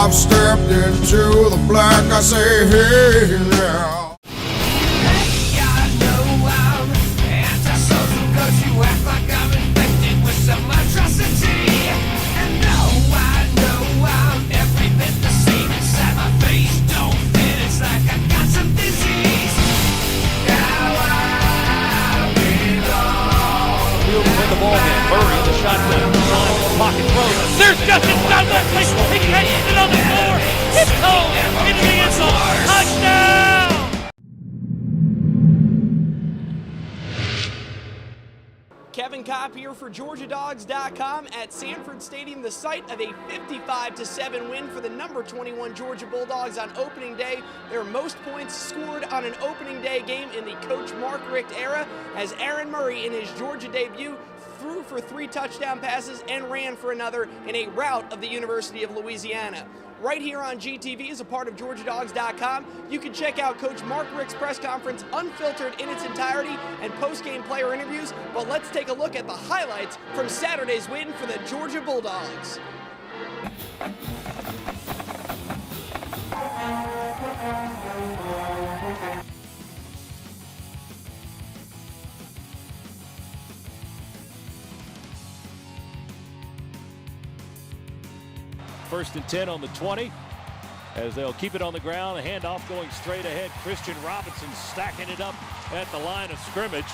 I've stepped into the black, I say, hey now. The ball game. Murray in the shotgun. Pocket throws. There's Justin Douglas. He catches it on the floor. It's home. Into the end zone. Touchdown! Kevin Kopp here for GeorgiaDogs.com at Sanford Stadium, the site of a 55-7 win for the number 21 Georgia Bulldogs on opening day. Their most points scored on an opening day game in the Coach Mark Richt era, as Aaron Murray in his Georgia debut threw for 3 touchdown passes and ran for another in a rout of the University of Louisiana. Right here on GTV as a part of GeorgiaDogs.com, you can check out Coach Mark Richt's press conference unfiltered in its entirety and post-game player interviews, but let's take a look at the highlights from Saturday's win for the Georgia Bulldogs. First and 10 on the 20 as they'll keep it on the ground. A handoff going straight ahead. Christian Robinson stacking it up at the line of scrimmage.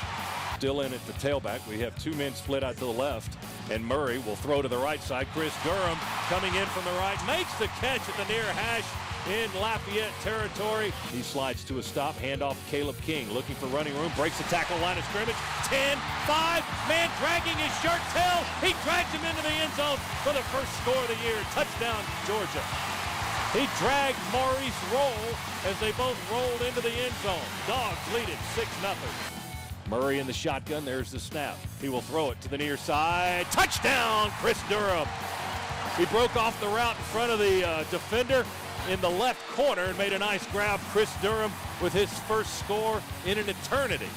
Still in at the tailback. We have 2 men split out to the left, and Murray will throw to the right side. Chris Durham coming in from the right, makes the catch at the near hash in Lafayette territory. He slides to a stop. Handoff Caleb King looking for running room. Breaks the tackle line of scrimmage. 10, 5, man dragging his shirt tail. He drags him into the end zone for the first score of the year. Touchdown, Georgia. He dragged Maurice Roll as they both rolled into the end zone. Dogs lead it 6-0. Murray in the shotgun. There's the snap. He will throw it to the near side. Touchdown, Chris Durham. He broke off the route in front of the defender in the left corner and made a nice grab. Chris Durham with his first score in an eternity.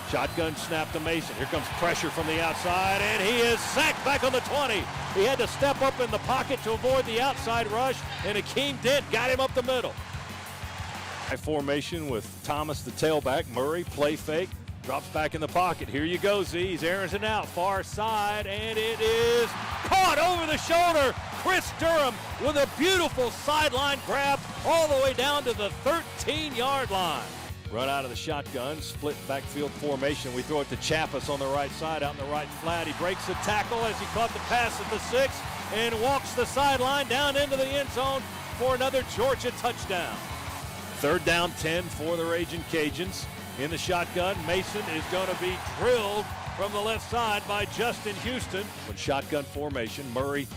Shotgun snap to Mason. Here comes pressure from the outside, and he is sacked back on the 20. He had to step up in the pocket to avoid the outside rush, and Akeem Dent got him up the middle. High formation with Thomas, the tailback. Murray, play fake, drops back in the pocket. Here you go, Z. He's airs it out, far side, and it is caught over the shoulder. Chris Durham with a beautiful sideline grab all the way down to the 13-yard line. Run out of the shotgun, split backfield formation. We throw it to Chappis on the right side, out in the right flat. He breaks the tackle as he caught the pass at the 6 and walks the sideline down into the end zone for another Georgia touchdown. 3rd down 10 for the Ragin' Cajuns. In the shotgun, Mason is going to be drilled from the left side by Justin Houston. With shotgun formation, Murray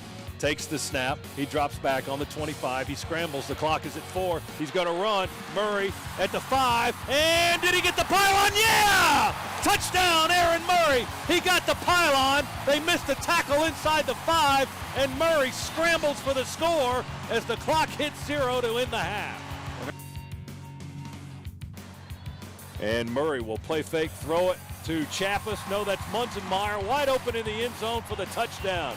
takes the snap. He drops back on the 25. He scrambles. The clock is at 4. He's going to run. Murray at the 5. And did he get the pylon? Yeah! Touchdown, Aaron Murray. He got the pylon. They missed the tackle inside the 5. And Murray scrambles for the score as the clock hits 0 to end the half. And Murray will play fake, throw it to Chappis. No, that's Munzenmeyer wide open in the end zone for the touchdown.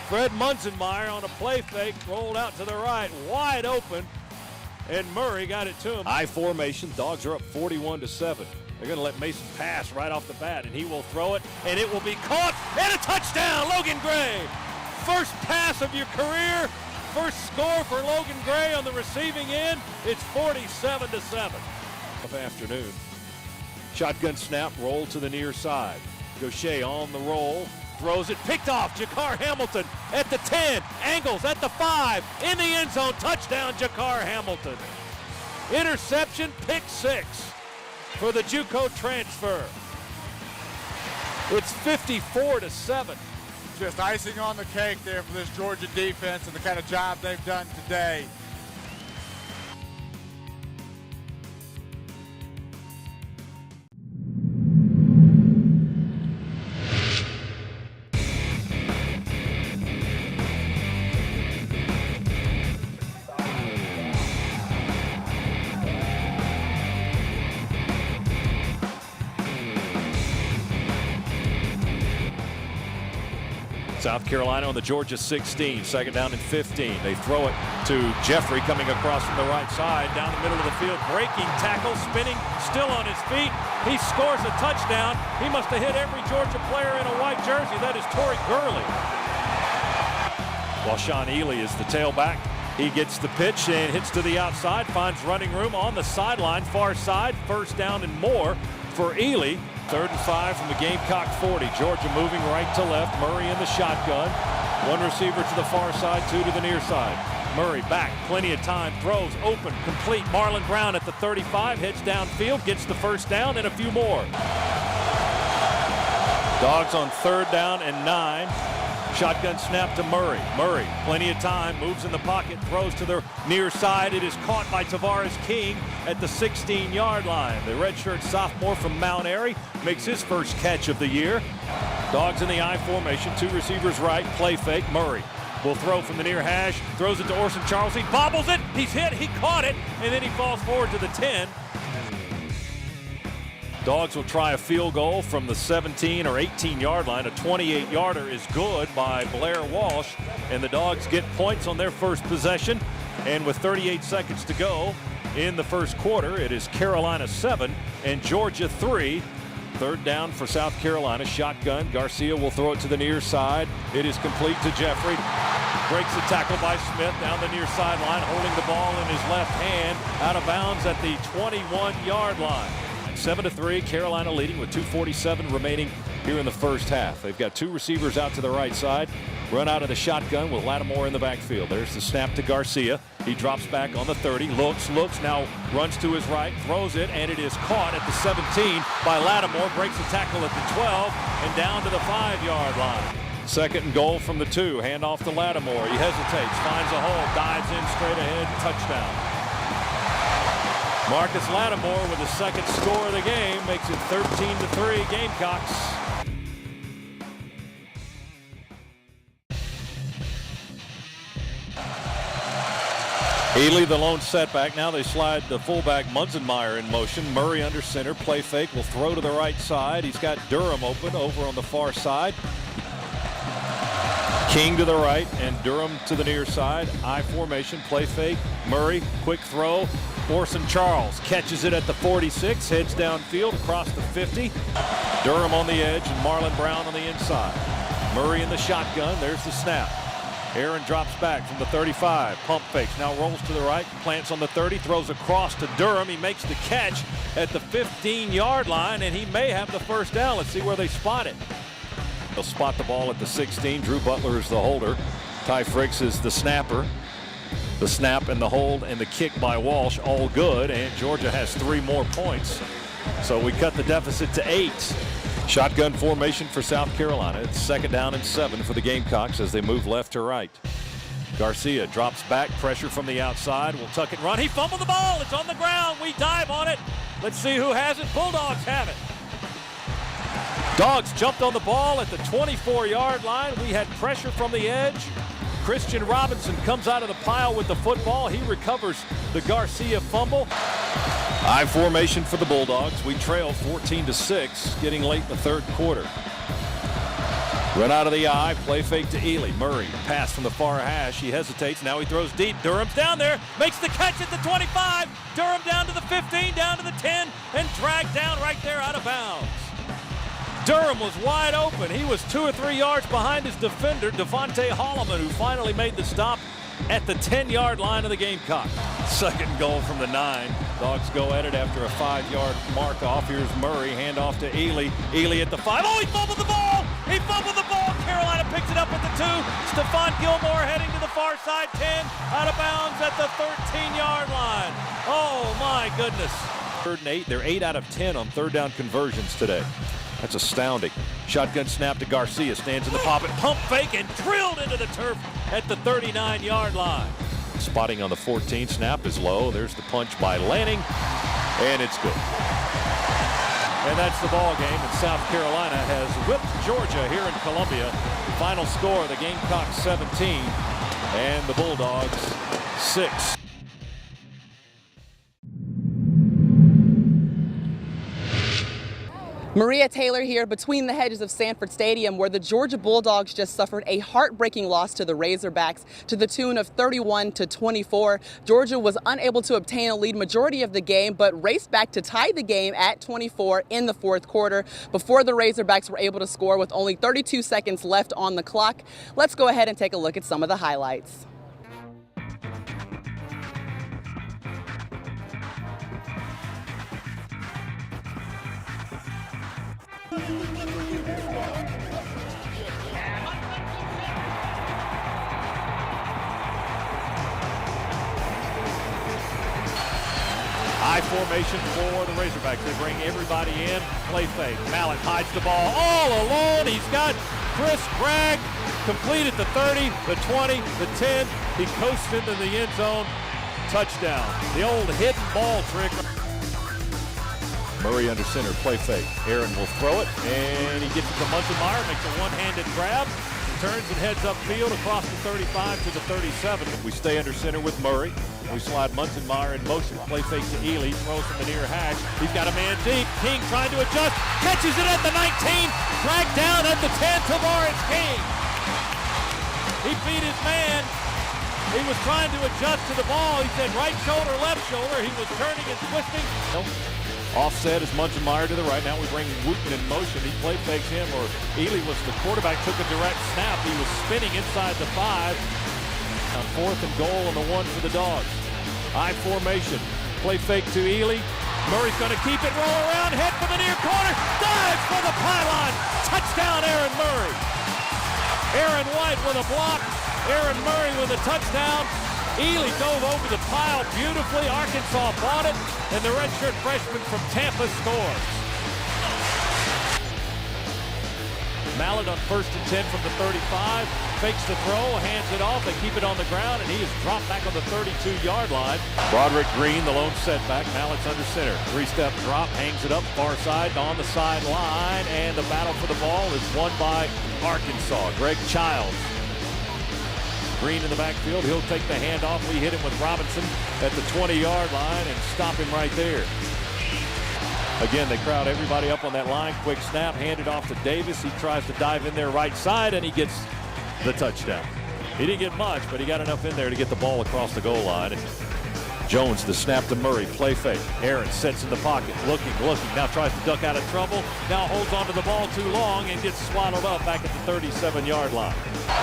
Fred Munzenmeyer on a play fake, rolled out to the right, wide open, and Murray got it to him. High formation, Dogs are up 41-7. They're going to let Mason pass right off the bat, and he will throw it, and it will be caught, and a touchdown, Logan Gray. First pass of your career, first score for Logan Gray on the receiving end. It's 47-7. Afternoon. Shotgun snap, roll to the near side. Gaucher on the roll, throws it, picked off. Jakar Hamilton at the 10, angles at the 5, in the end zone, touchdown Jakar Hamilton. Interception, pick 6 for the JUCO transfer. It's 54-7. Just icing on the cake there for this Georgia defense and the kind of job they've done today. South Carolina on the Georgia 16, second down and 15. They throw it to Jeffrey coming across from the right side, down the middle of the field, breaking tackle, spinning, still on his feet. He scores a touchdown. He must have hit every Georgia player in a white jersey. That is Torrey Gurley. While Sean Ely is the tailback, he gets the pitch and hits to the outside, finds running room on the sideline, far side, first down and more for Ely. 3rd and 5 from the Gamecock 40. Georgia moving right to left. Murray in the shotgun. One receiver to the far side, two to the near side. Murray back, plenty of time, throws, open, complete. Marlon Brown at the 35, hits downfield, gets the first down and a few more. Dogs on 3rd down and 9. Shotgun snap to Murray. Murray, plenty of time, moves in the pocket, throws to the near side. It is caught by Tavares King at the 16-yard line. The redshirt sophomore from Mount Airy makes his first catch of the year. Dogs in the I formation, two receivers right, play fake. Murray will throw from the near hash, throws it to Orson Charles. He bobbles it, he's hit, he caught it, and then he falls forward to the 10. Dogs will try a field goal from the 17 or 18-yard line. A 28-yarder is good by Blair Walsh, and the Dogs get points on their first possession. And with 38 seconds to go in the first quarter, it is Carolina 7 and Georgia 3. 3rd down for South Carolina. Shotgun. Garcia will throw it to the near side. It is complete to Jeffrey. Breaks the tackle by Smith down the near sideline, holding the ball in his left hand, out of bounds at the 21-yard line. 7-3, Carolina leading with 2:47 remaining here in the first half. They've got two receivers out to the right side. Run out of the shotgun with Lattimore in the backfield. There's the snap to Garcia. He drops back on the 30, looks, now runs to his right, throws it, and it is caught at the 17 by Lattimore. Breaks the tackle at the 12 and down to the 5-yard line. 2nd and goal from the 2. Hand off to Lattimore. He hesitates, finds a hole, dives in straight ahead, touchdown. Marcus Lattimore with the 2nd score of the game makes it 13-3 Gamecocks. Ely the lone setback. Now they slide the fullback Munzenmeyer in motion. Murray under center. Play fake. Will throw to the right side. He's got Durham open over on the far side. King to the right and Durham to the near side. I formation. Play fake. Murray. Quick throw. Orson Charles catches it at the 46. Heads downfield across the 50. Durham on the edge and Marlon Brown on the inside. Murray in the shotgun. There's the snap. Aaron drops back from the 35. Pump fakes. Now rolls to the right. Plants on the 30. Throws across to Durham. He makes the catch at the 15-yard line, and he may have the first down. Let's see where they spot it. They'll spot the ball at the 16. Drew Butler is the holder. Ty Fricks is the snapper. The snap and the hold and the kick by Walsh, all good, and Georgia has 3 more points. So we cut the deficit to 8. Shotgun formation for South Carolina. It's 2nd down and 7 for the Gamecocks as they move left to right. Garcia drops back, pressure from the outside. Will tuck and run. He fumbled the ball. It's on the ground. We dive on it. Let's see who has it. Bulldogs have it. Dogs jumped on the ball at the 24-yard line. We had pressure from the edge. Christian Robinson comes out of the pile with the football. He recovers the Garcia fumble. I formation for the Bulldogs. We trail 14-6, getting late in the 3rd quarter. Run out of the I, play fake to Ely. Murray, pass from the far hash. He hesitates. Now he throws deep. Durham's down there, makes the catch at the 25. Durham down to the 15, down to the 10, and dragged down right there out of bounds. Durham was wide open. He was 2 or 3 yards behind his defender, Devontae Holloman, who finally made the stop at the 10-yard line of the Gamecock. 2nd goal from the 9. Dogs go at it after a 5-yard mark off. Here's Murray, hand off to Ely. Ely at the 5. Oh, he fumbled the ball! He fumbled the ball! Carolina picks it up at the 2. Stephon Gilmore heading to the far side, 10. Out of bounds at the 13-yard line. Oh, my goodness. 3rd and 8. They're 8 out of 10 on 3rd down conversions today. That's astounding. Shotgun snap to Garcia. Stands in the pocket. Pump fake and drilled into the turf at the 39-yard line. Spotting on the 14. Snap is low. There's the punch by Lanning. And it's good. And that's the ball game. And South Carolina has whipped Georgia here in Columbia. Final score, the Gamecocks 17 and the Bulldogs 6. Maria Taylor here between the hedges of Sanford Stadium, where the Georgia Bulldogs just suffered a heartbreaking loss to the Razorbacks to the tune of 31-24. Georgia was unable to obtain a lead majority of the game, but raced back to tie the game at 24 in the fourth quarter before the Razorbacks were able to score with only 32 seconds left on the clock. Let's go ahead and take a look at some of the highlights. High formation for the Razorbacks. They bring everybody in. Play fake. Mallett hides the ball all alone. He's got Chris Bragg complete at the 30, the 20, the 10. He coasts into the end zone. Touchdown. The old hidden ball trick. Murray under center. Play fake. Aaron will throw it, and he gets it to Munzenmeyer. Makes a one-handed grab. Turns and heads upfield across the 35 to the 37. We stay under center with Murray. We slide Munzenmeyer in motion. Play fake to Ely. Throws from the near hash. He's got a man deep. King trying to adjust. Catches it at the 19. Dragged down at the 10. Tavares King. He beat his man. He was trying to adjust to the ball. He said right shoulder, left shoulder. He was turning and twisting. Nope. Offset is Munzenmeyer to the right. Now we bring Wooten in motion. He play fakes him, or Ely was the quarterback, took a direct snap. He was spinning inside the 5. On 4th and goal on the 1 for the Dogs. High formation. Play fake to Ely. Murray's going to keep it, roll around, head for the near corner. Dives for the pylon. Touchdown, Aaron Murray. Aaron White with a block. Aaron Murray with a touchdown. Ely dove over the pile beautifully. Arkansas bought it, and the redshirt freshman from Tampa scores. Mallett on 1st and 10 from the 35. Fakes the throw, hands it off. They keep it on the ground, and he is dropped back on the 32-yard line. Broderick Green, the lone setback. Mallett's under center. 3-step drop, hangs it up far side on the sideline, and the battle for the ball is won by Arkansas. Greg Childs. Green in the backfield. He'll take the handoff. We hit him with Robinson at the 20-yard line and stop him right there. Again, they crowd everybody up on that line. Quick snap, handed off to Davis. He tries to dive in there right side, and he gets the touchdown. He didn't get much, but he got enough in there to get the ball across the goal line. Jones, the snap to Murray, play fake. Aaron sits in the pocket, looking, now tries to duck out of trouble. Now holds onto the ball too long and gets swallowed up back at the 37-yard line.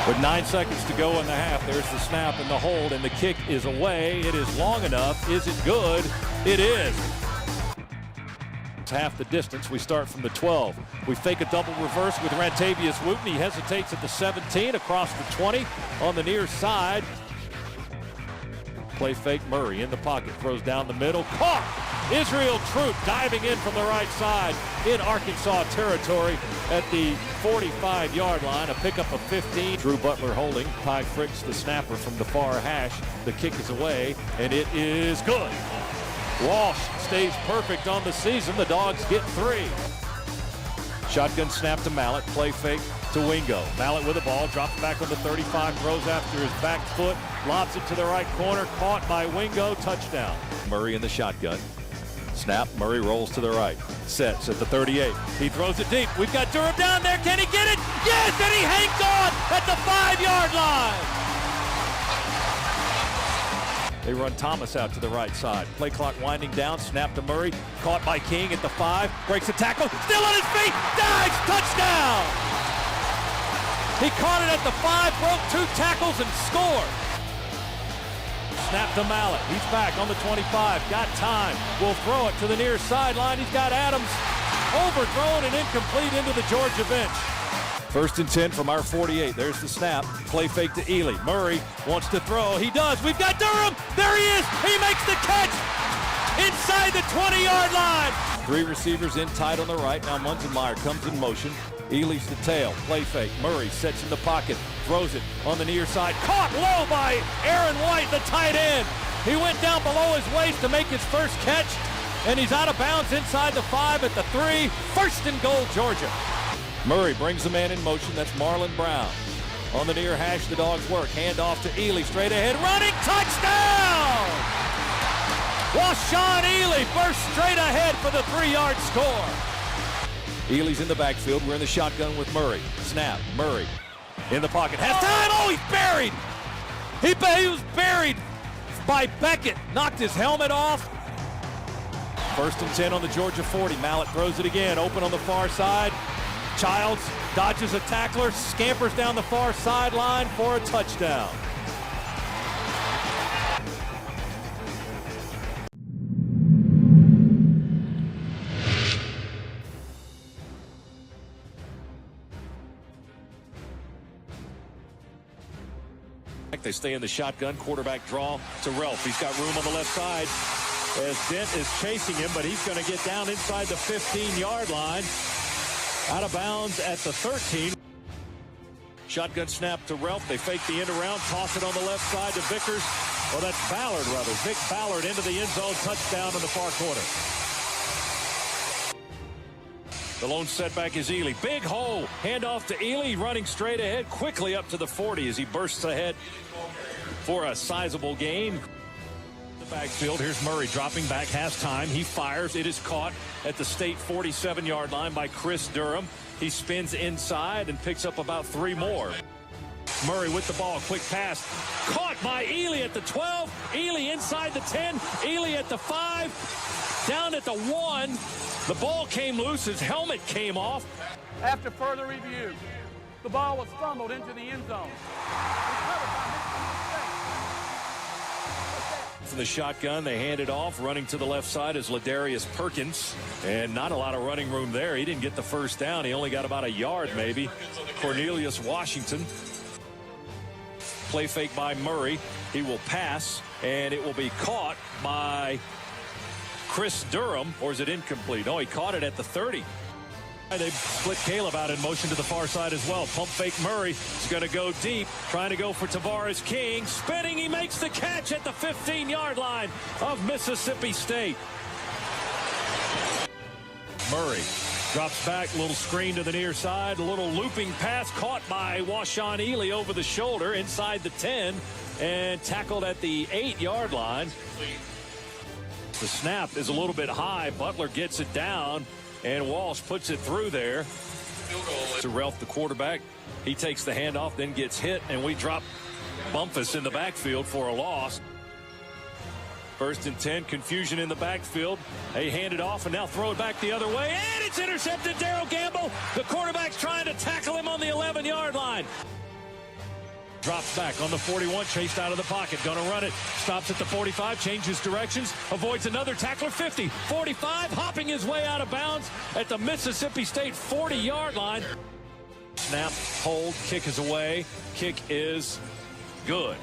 With 9 seconds to go in the half, there's the snap and the hold, and the kick is away. It is long enough. Is it good? It is. Half the distance. We start from the 12. We fake a double reverse with Rantavius Wooten. He hesitates at the 17, across the 20 on the near side. Play fake. Murray in the pocket, throws down the middle. Caught! Israel Troop diving in from the right side in Arkansas territory at the 45-yard line. A pickup of 15. Drew Butler holding. Ty Fricks, the snapper from the far hash. The kick is away, and it is good. Walsh stays perfect on the season. The Dogs get 3. Shotgun snap to Mallett. Play fake to Wingo. Mallett with the ball, drops back on the 35, throws after his back foot, lobs it to the right corner, caught by Wingo, touchdown. Murray in the shotgun. Snap, Murray rolls to the right, sets at the 38. He throws it deep. We've got Durham down there. Can he get it? Yes, and he hangs on at the 5-yard line. They run Thomas out to the right side. Play clock winding down. Snap to Murray. Caught by King at the 5. Breaks a tackle. Still on his feet. Dives. Touchdown. He caught it at the 5. Broke 2 tackles and scored. Snap to Mallett. He's back on the 25. Got time. Will throw it to the near sideline. He's got Adams overthrown and incomplete into the Georgia bench. 1st and 10 from our 48. There's the snap. Play fake to Ely. Murray wants to throw. He does. We've got Durham. There he is. He makes the catch inside the 20-yard line. 3 receivers in tight on the right. Now Munzenmeyer comes in motion. Ely's the tail. Play fake. Murray sets in the pocket. Throws it on the near side. Caught low by Aaron White, the tight end. He went down below his waist to make his first catch, and he's out of bounds inside the 5 at the 3. 1st and goal, Georgia. Murray brings the man in motion. That's Marlon Brown. On the near hash, the Dogs work. Hand off to Ely. Straight ahead. Running. Touchdown! Washaun Ely burst straight ahead for the 3-yard score. Ely's in the backfield. We're in the shotgun with Murray. Snap. Murray in the pocket. Has time. Oh, he's buried. He was buried by Beckett. Knocked his helmet off. 1st and 10 on the Georgia 40. Mallett throws it again. Open on the far side. Childs dodges a tackler. Scampers down the far sideline for a touchdown. They stay in the shotgun. Quarterback draw to Ralph. He's got room on the left side as Dent is chasing him, but he's going to get down inside the 15-yard line. Out of bounds at the 13. Shotgun snap to Ralph. They fake the end around, toss it on the left side to Vickers. Well, that's Ballard, rather. Vic Ballard into the end zone, touchdown in the far corner. The lone setback is Ely. Big hole. Handoff to Ely, running straight ahead, quickly up to the 40 as he bursts ahead for a sizable gain. The backfield, here's Murray dropping back, has time. He fires. It is caught at the state 47-yard line by Chris Durham. He spins inside and picks up about 3 more. Murray with the ball, quick pass. Caught by Ely at the 12. Ely inside the 10. Ely at the 5. Down at the 1. The ball came loose. His helmet came off. After further review, the ball was fumbled into the end zone. From the shotgun, they hand it off. Running to the left side is Ladarius Perkins. And not a lot of running room there. He didn't get the first down. He only got about a yard, maybe. Cornelius Washington. Play fake by Murray. He will pass, and it will be caught by Chris Durham, or is it incomplete? Oh, he caught it at the 30. They split Caleb out in motion to the far side as well. Pump fake Murray is going to go deep, trying to go for Tavares King. Spinning, he makes the catch at the 15-yard line of Mississippi State. Murray drops back, little screen to the near side, a little looping pass caught by Washaun Ely over the shoulder inside the 10 and tackled at the 8-yard line. The snap is a little bit high. Butler gets it down, and Walsh puts it through there. To Ralph, the quarterback. He takes the handoff, then gets hit, and we drop Bumpus in the backfield for a loss. 1st and 10, confusion in the backfield. They hand it off and now throw it back the other way, and it's intercepted. Darrell Gamble, the quarterback's trying to tackle him on the 11-yard line. Drops back on the 41, chased out of the pocket, gonna run it, stops at the 45, changes directions, avoids another tackler. 50, 45, hopping his way out of bounds at the Mississippi State 40-yard line. Snap, hold, kick is away, kick is good.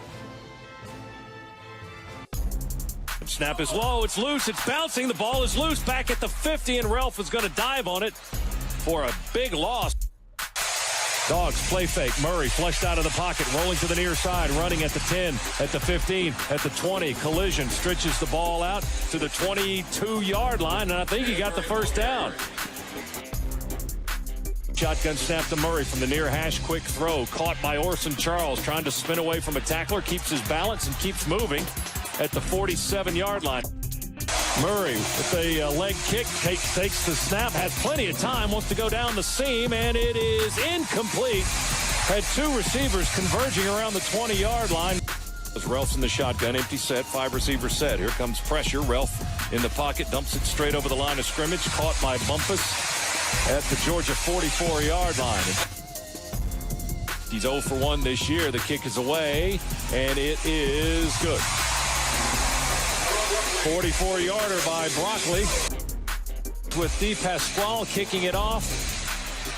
Snap is low, it's loose, it's bouncing, the ball is loose, back at the 50, and Ralph is gonna dive on it for a big loss. Dogs play fake. Murray flushed out of the pocket, rolling to the near side, running at the 10, at the 15, at the 20. Collision stretches the ball out to the 22-yard line, and I think he got the first down. Shotgun snap to Murray from the near hash, quick throw. Caught by Orson Charles, trying to spin away from a tackler, keeps his balance and keeps moving at the 47-yard line. Murray with a leg kick, takes the snap, has plenty of time, wants to go down the seam, and it is incomplete. Had 2 receivers converging around the 20-yard line. As Ralph's in the shotgun, empty set, 5-receiver set. Here comes pressure. Ralph in the pocket, dumps it straight over the line of scrimmage, caught by Bumpus at the Georgia 44-yard line. He's 0 for 1 this year. The kick is away, and it is good. 44-yarder by Broccoli with D. Pasquale kicking it off.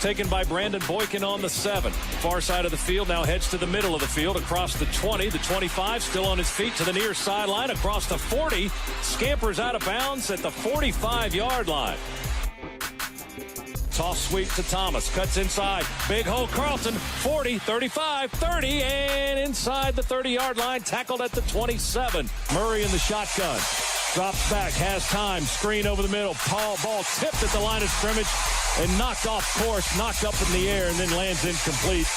Taken by Brandon Boykin on the 7. Far side of the field, now heads to the middle of the field, across the 20, the 25, still on his feet to the near sideline, across the 40, scampers out of bounds at the 45-yard line. Toss sweep to Thomas, cuts inside, big hole, Carlton, 40, 35, 30, and inside the 30-yard line, tackled at the 27. Murray in the shotgun. Drops back, has time, screen over the middle. Ball tipped at the line of scrimmage and knocked off course, knocked up in the air, and then lands incomplete.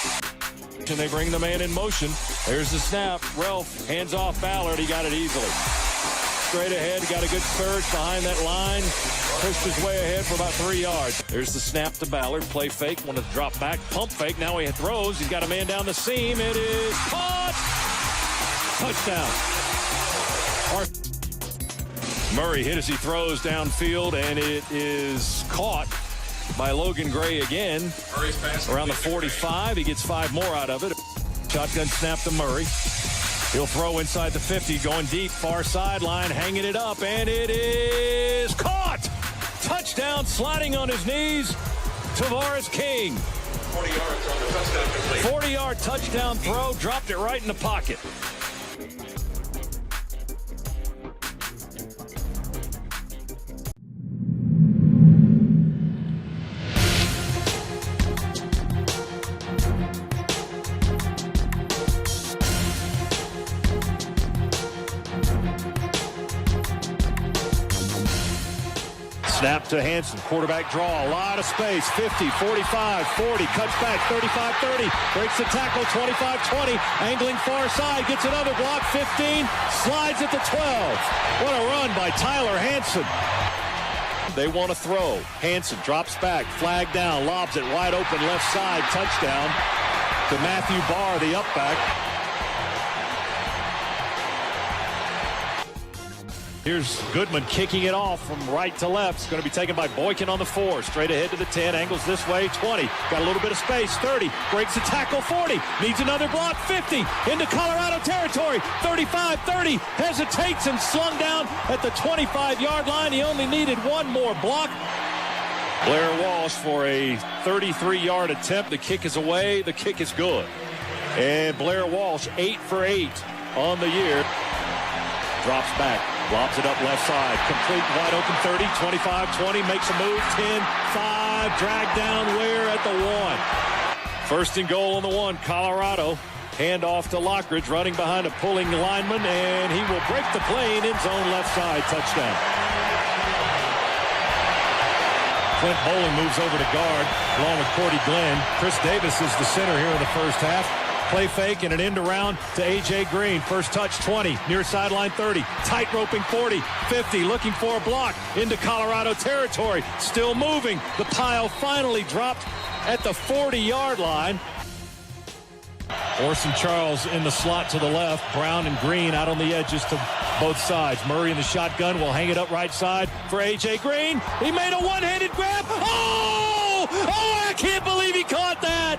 And they bring the man in motion. There's the snap. Ralph hands off Ballard. He got it easily. straight ahead. Got a good surge behind that line. Pushed his way ahead for about 3 yards. There's the snap to Ballard. Play fake. Want to drop back. Pump fake. Now he throws. He's got a man down the seam. It is caught. Touchdown. Murray hit as he throws downfield, and it is caught by Logan Gray again. Around the 45. He gets 5 more out of it. Shotgun snap to Murray. He'll throw inside the 50, going deep, far sideline, hanging it up, and it is caught! Touchdown, sliding on his knees, Tavares King. 40 yards on the touchdown complete. 40-yard touchdown throw, dropped it right in the pocket. Snap to Hanson, quarterback draw, a lot of space, 50, 45, 40, cuts back, 35, 30, breaks the tackle, 25, 20, angling far side, gets another block, 15, slides at the 12. What a run by Tyler Hanson. They want to throw. Hanson drops back, flag down, lobs it wide open left side, touchdown to Matthew Barr, the up back. Here's Goodman kicking it off from right to left. It's going to be taken by Boykin on the 4. Straight ahead to the 10. Angles this way. 20. Got a little bit of space. 30. Breaks the tackle. 40. Needs another block. 50. Into Colorado territory. 35. 30. Hesitates and slung down at the 25-yard line. He only needed one more block. Blair Walsh for a 33-yard attempt. The kick is away. The kick is good. And Blair Walsh 8 for 8 on the year. Drops back. Lobs it up left side. Complete, wide open 30, 25, 20. Makes a move. 10, 5. Drag down Ware at the 1. First and goal on the 1. Colorado. Hand off to Lockridge. Running behind a pulling lineman. And he will break the play in end zone left side. Touchdown. Clint Bowling moves over to guard along with Cordy Glenn. Chris Davis is the center here in the first half. Play fake and an end around to A.J. Green. First touch 20, near sideline 30, tight roping 40, 50, looking for a block into Colorado territory. Still moving. The pile finally dropped at the 40-yard line. Orson Charles in the slot to the left. Brown and Green out on the edges to both sides. Murray in the shotgun will hang it up right side for A.J. Green. He made a one-handed grab. Oh, I can't believe he caught that.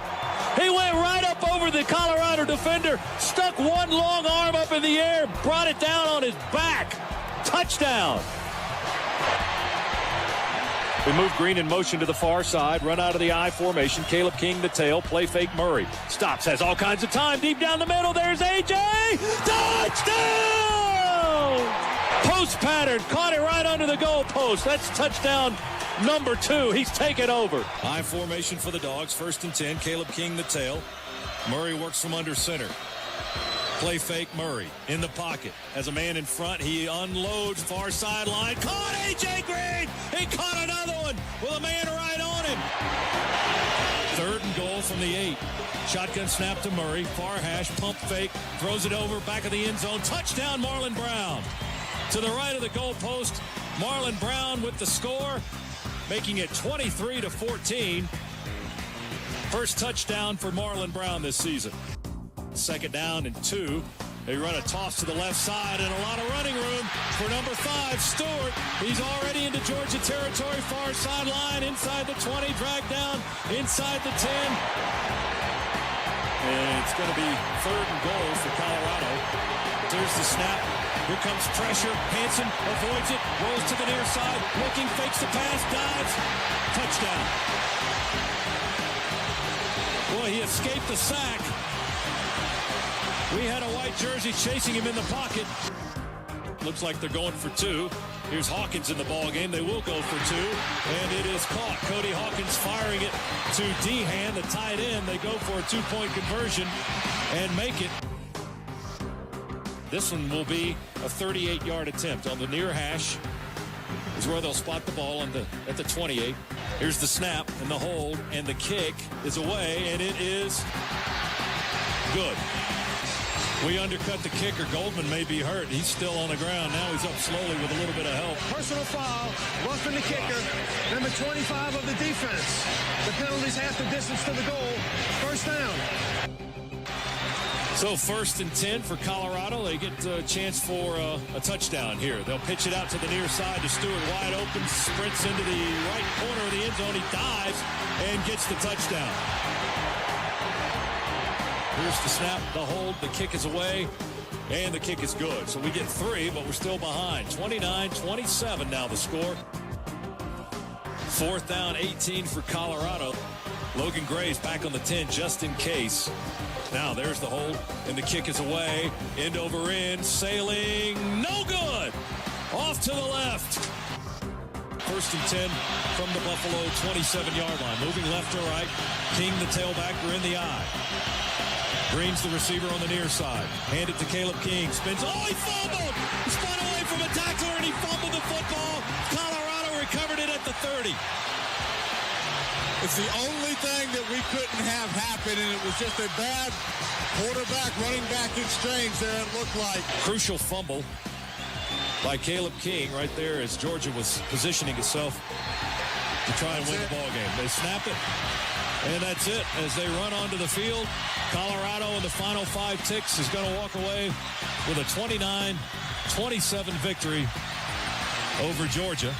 He went right up over the Colorado defender, stuck one long arm up in the air, brought it down on his back. Touchdown. We move Green in motion to the far side, run out of the I formation. Caleb King the tail, play fake Murray. Stops, has all kinds of time, deep down the middle. There's A.J. Touchdown! Post pattern, caught it right under the goal post. That's touchdown number 2. He's taken over. I formation for the Dogs, 1st and 10. Caleb King the tail. Murray works from under center. Play fake Murray in the pocket. As a man in front, he unloads far sideline. Caught A.J. Green! He caught another one with a man right on him. 3rd and goal from the 8. Shotgun snap to Murray. Far hash, pump fake. Throws it over, back of the end zone. Touchdown, Marlon Brown. To the right of the goalpost, Marlon Brown with the score, making it 23-14. First touchdown for Marlon Brown this season. 2nd down and 2. They run a toss to the left side and a lot of running room for number 5, Stewart. He's already into Georgia territory, far sideline, inside the 20, dragged down, inside the 10. And it's going to be 3rd and goal for Colorado. There's the snap. Here comes pressure. Hanson avoids it, rolls to the near side, looking, fakes the pass, dives. Touchdown. Boy, he escaped the sack. We had a white jersey chasing him in the pocket. Looks like they're going for 2. Here's Hawkins in the ball game. They will go for 2, and it is caught. Cody Hawkins firing it to Dehan, the tight end. They go for a 2-point conversion and make it. This one will be a 38-yard attempt on the near hash. Is where they'll spot the ball at the 28. Here's the snap and the hold, and the kick is away, and it is good. We undercut the kicker. Goldman may be hurt. He's still on the ground. Now he's up slowly with a little bit of help. Personal foul, roughing the kicker, number 25 of the defense. The penalty's half the distance to the goal. First down. So 1st and 10 for Colorado. They get a chance for a touchdown here. They'll pitch it out to the near side to Stewart. Wide open, sprints into the right corner of the end zone. He dives and gets the touchdown. Here's the snap, the hold, the kick is away, and the kick is good. So we get 3, but we're still behind. 29-27 now the score. 4th down, 18 for Colorado. Logan Gray's back on the 10 just in case. Now there's the hold, and the kick is away. End over end, sailing, no good. Off to the left. 1st and 10 from the Buffalo 27-yard line. Moving left to right. King, the tailback, we're in the eye. Green's the receiver on the near side. Hand it to Caleb King. Spins. Oh, he fumbled! He spun away from a tackler and he fumbled the football. Colorado recovered it at the 30. It's the only thing that we couldn't have happen, and it was just a bad quarterback running back exchange there, it looked like. Crucial fumble by Caleb King right there as Georgia was positioning itself to try and win the ball game. They snap it, and that's it. As they run onto the field, Colorado in the final 5 ticks is going to walk away with a 29-27 victory over Georgia.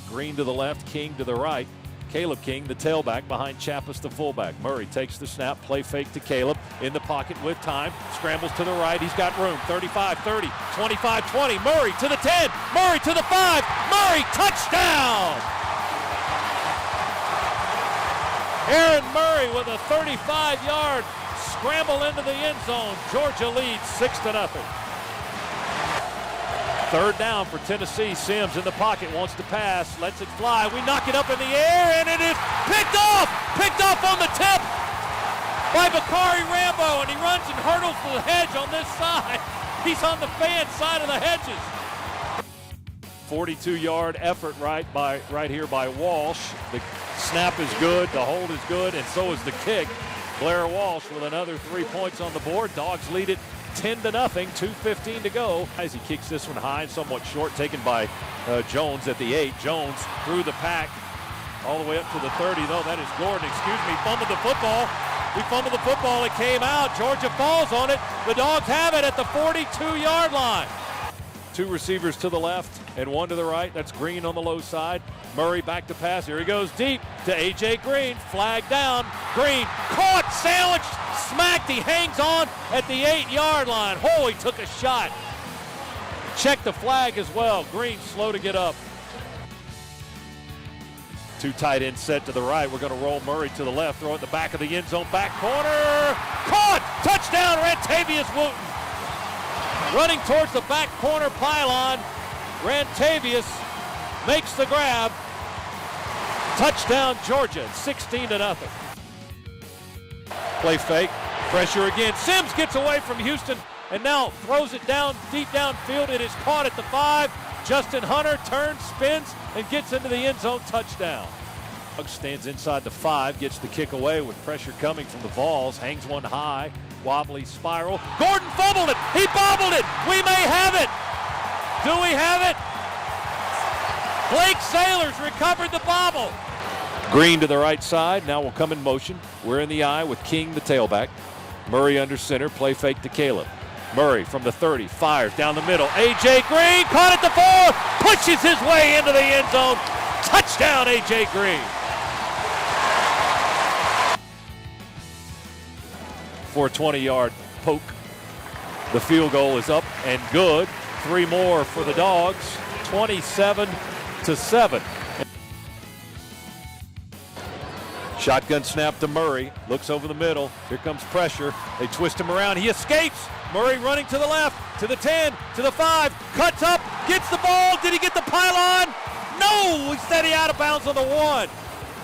Green to the left, King to the right. Caleb King, the tailback, behind Chappis, the fullback. Murray takes the snap, play fake to Caleb. In the pocket with time, scrambles to the right. He's got room. 35-30, 25-20. Murray to the 10, Murray to the 5. Murray, touchdown! Aaron Murray with a 35-yard scramble into the end zone. Georgia leads 6-0. 3rd down for Tennessee. Sims in the pocket, wants to pass, lets it fly. We knock it up in the air, and it is picked off on the tip by Bakari Rambo, and he runs and hurdles to the hedge on this side. He's on the fan side of the hedges. 42-yard effort right here by Walsh. The snap is good, the hold is good, and so is the kick. Blair Walsh with another 3 points on the board. Dogs lead it 10-0, 2:15 to go. As he kicks this one high, somewhat short, taken by Jones at the 8. Jones through the pack all the way up to the 30. No, that is Gordon, fumbled the football. He fumbled the football, it came out. Georgia falls on it. The Dogs have it at the 42-yard line. 2 receivers to the left and 1 to the right. That's Green on the low side. Murray back to pass. Here he goes deep to A.J. Green. Flag down. Green caught, sandwiched, smacked. He hangs on at the 8-yard line. Oh, he took a shot. Check the flag as well. Green slow to get up. 2 tight end set to the right. We're going to roll Murray to the left. Throw it in the back of the end zone. Back corner. Caught. Touchdown, Rantavius Wooten. Running towards the back corner pylon. Rantavius makes the grab. Touchdown, Georgia, 16-0. Play fake, pressure again. Sims gets away from Houston and now throws it down, deep downfield. It is caught at the 5. Justin Hunter turns, spins, and gets into the end zone. Touchdown. Stands inside the 5, gets the kick away with pressure coming from the Vols. Hangs one high, wobbly spiral. Gordon fumbled it. He bobbled it. We may have it. Do we have it? Blake Sailors recovered the bobble. Green to the right side. Now will come in motion. We're in the eye with King, the tailback. Murray under center. Play fake to Caleb. Murray from the 30. Fires down the middle. A.J. Green caught at the 4. Pushes his way into the end zone. Touchdown, A.J. Green. For a 20-yard poke. The field goal is up and good. 3 more for the Dogs. 27-7. Shotgun snap to Murray. Looks over the middle. Here comes pressure. They twist him around. He escapes. Murray running to the left, to the 10, to the 5. Cuts up, gets the ball. Did he get the pylon? No! He said he out of bounds on the 1.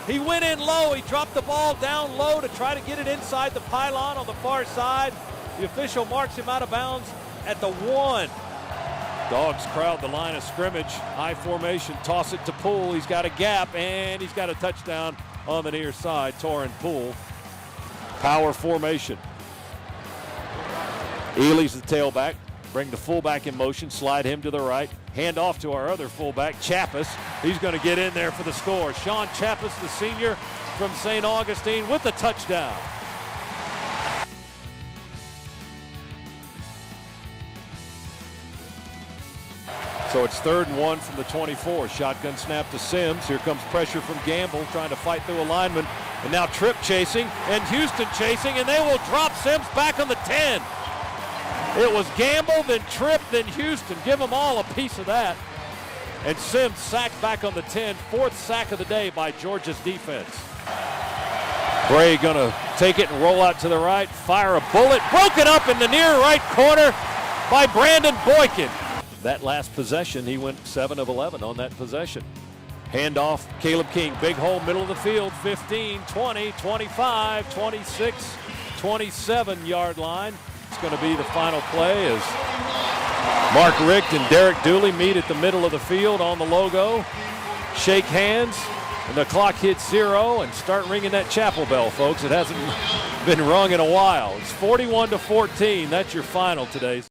He went in low. He dropped the ball down low to try to get it inside the pylon on the far side. The official marks him out of bounds at the 1. Dogs crowd the line of scrimmage. High formation, toss it to Poole. He's got a gap, and he's got a touchdown on the near side. Torrin Poole. Power formation. Ely's the tailback. Bring the fullback in motion, slide him to the right. Hand off to our other fullback, Chappis. He's going to get in there for the score. Sean Chappis, the senior from St. Augustine, with the touchdown. So it's 3rd and 1 from the 24. Shotgun snap to Sims. Here comes pressure from Gamble, trying to fight through a lineman. And now Tripp chasing, and Houston chasing, and they will drop Sims back on the 10. It was Gamble, then Tripp, then Houston. Give them all a piece of that. And Sims sacked back on the 10. 4th sack of the day by Georgia's defense. Bray gonna take it and roll out to the right, fire a bullet, broken up in the near right corner by Brandon Boykin. That last possession, he went 7 of 11 on that possession. Handoff, Caleb King, big hole, middle of the field, 15, 20, 25, 26, 27-yard line. It's going to be the final play as Mark Richt and Derek Dooley meet at the middle of the field on the logo, shake hands, and the clock hits 0 and start ringing that chapel bell, folks. It hasn't been rung in a while. It's 41-14. That's your final today.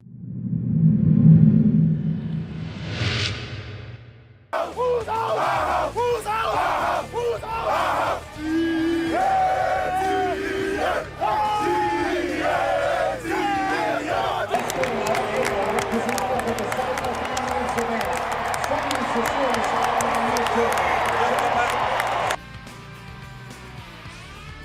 Who's out? Who's out? Who's out?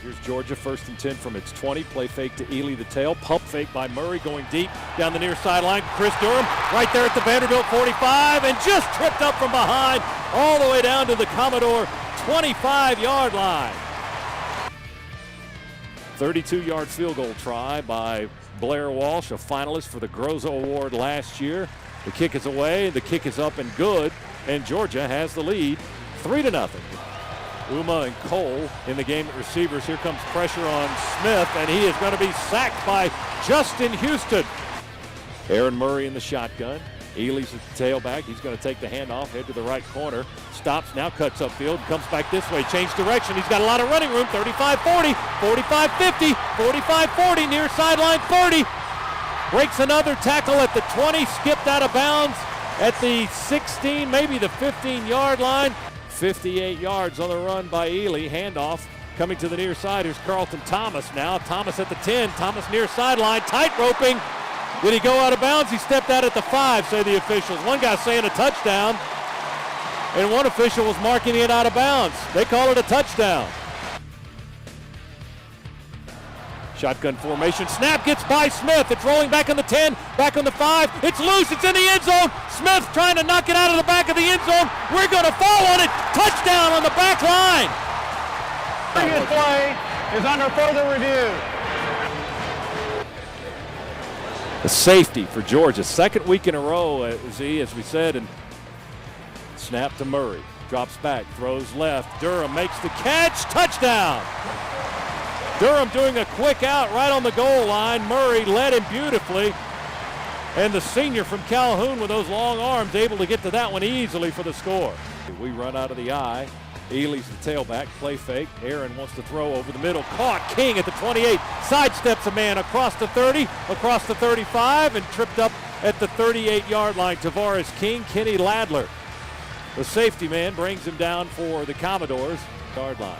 Here's Georgia, 1st and 10 from its 20. Play fake to Ely, the tail. Pump fake by Murray, going deep down the near sideline. Chris Durham right there at the Vanderbilt 45, and just tripped up from behind all the way down to the Commodore 25-yard line. 32-yard field goal try by Blair Walsh, a finalist for the Groza Award last year. The kick is away, the kick is up and good, and Georgia has the lead 3-0. Uma and Cole in the game at receivers. Here comes pressure on Smith, and he is going to be sacked by Justin Houston. Aaron Murray in the shotgun. Ely's at the tailback. He's going to take the handoff, head to the right corner. Stops, now cuts upfield, comes back this way, change direction. He's got a lot of running room. 35-40, 45-50, 45-40, near sideline 30. Breaks another tackle at the 20, skipped out of bounds at the 16, maybe the 15-yard line. 58 yards on the run by Ely. Handoff coming to the near side. Here's Carlton Thomas now. Thomas at the 10. Thomas near sideline. Tight roping. Did he go out of bounds? He stepped out at the 5, say the officials. One guy saying a touchdown, and one official was marking it out of bounds. They call it a touchdown. Shotgun formation. Snap gets by Smith. It's rolling back on the 10, back on the 5. It's loose. It's in the end zone. Smith trying to knock it out of the back of the end zone. We're going to fall on it. Touchdown on the back line. Previous play is under further review. The safety for Georgia. 2nd week in a row, as we said. And snap to Murray. Drops back. Throws left. Durham makes the catch. Touchdown. Durham doing a quick out right on the goal line. Murray led him beautifully. And the senior from Calhoun with those long arms able to get to that one easily for the score. We run out of the eye. Ely's the tailback. Play fake. Aaron wants to throw over the middle. Caught. King at the 28. Sidesteps a man across the 30, across the 35, and tripped up at the 38-yard line. Tavares King, Kenny Ladler. The safety man brings him down for the Commodores. Yard line.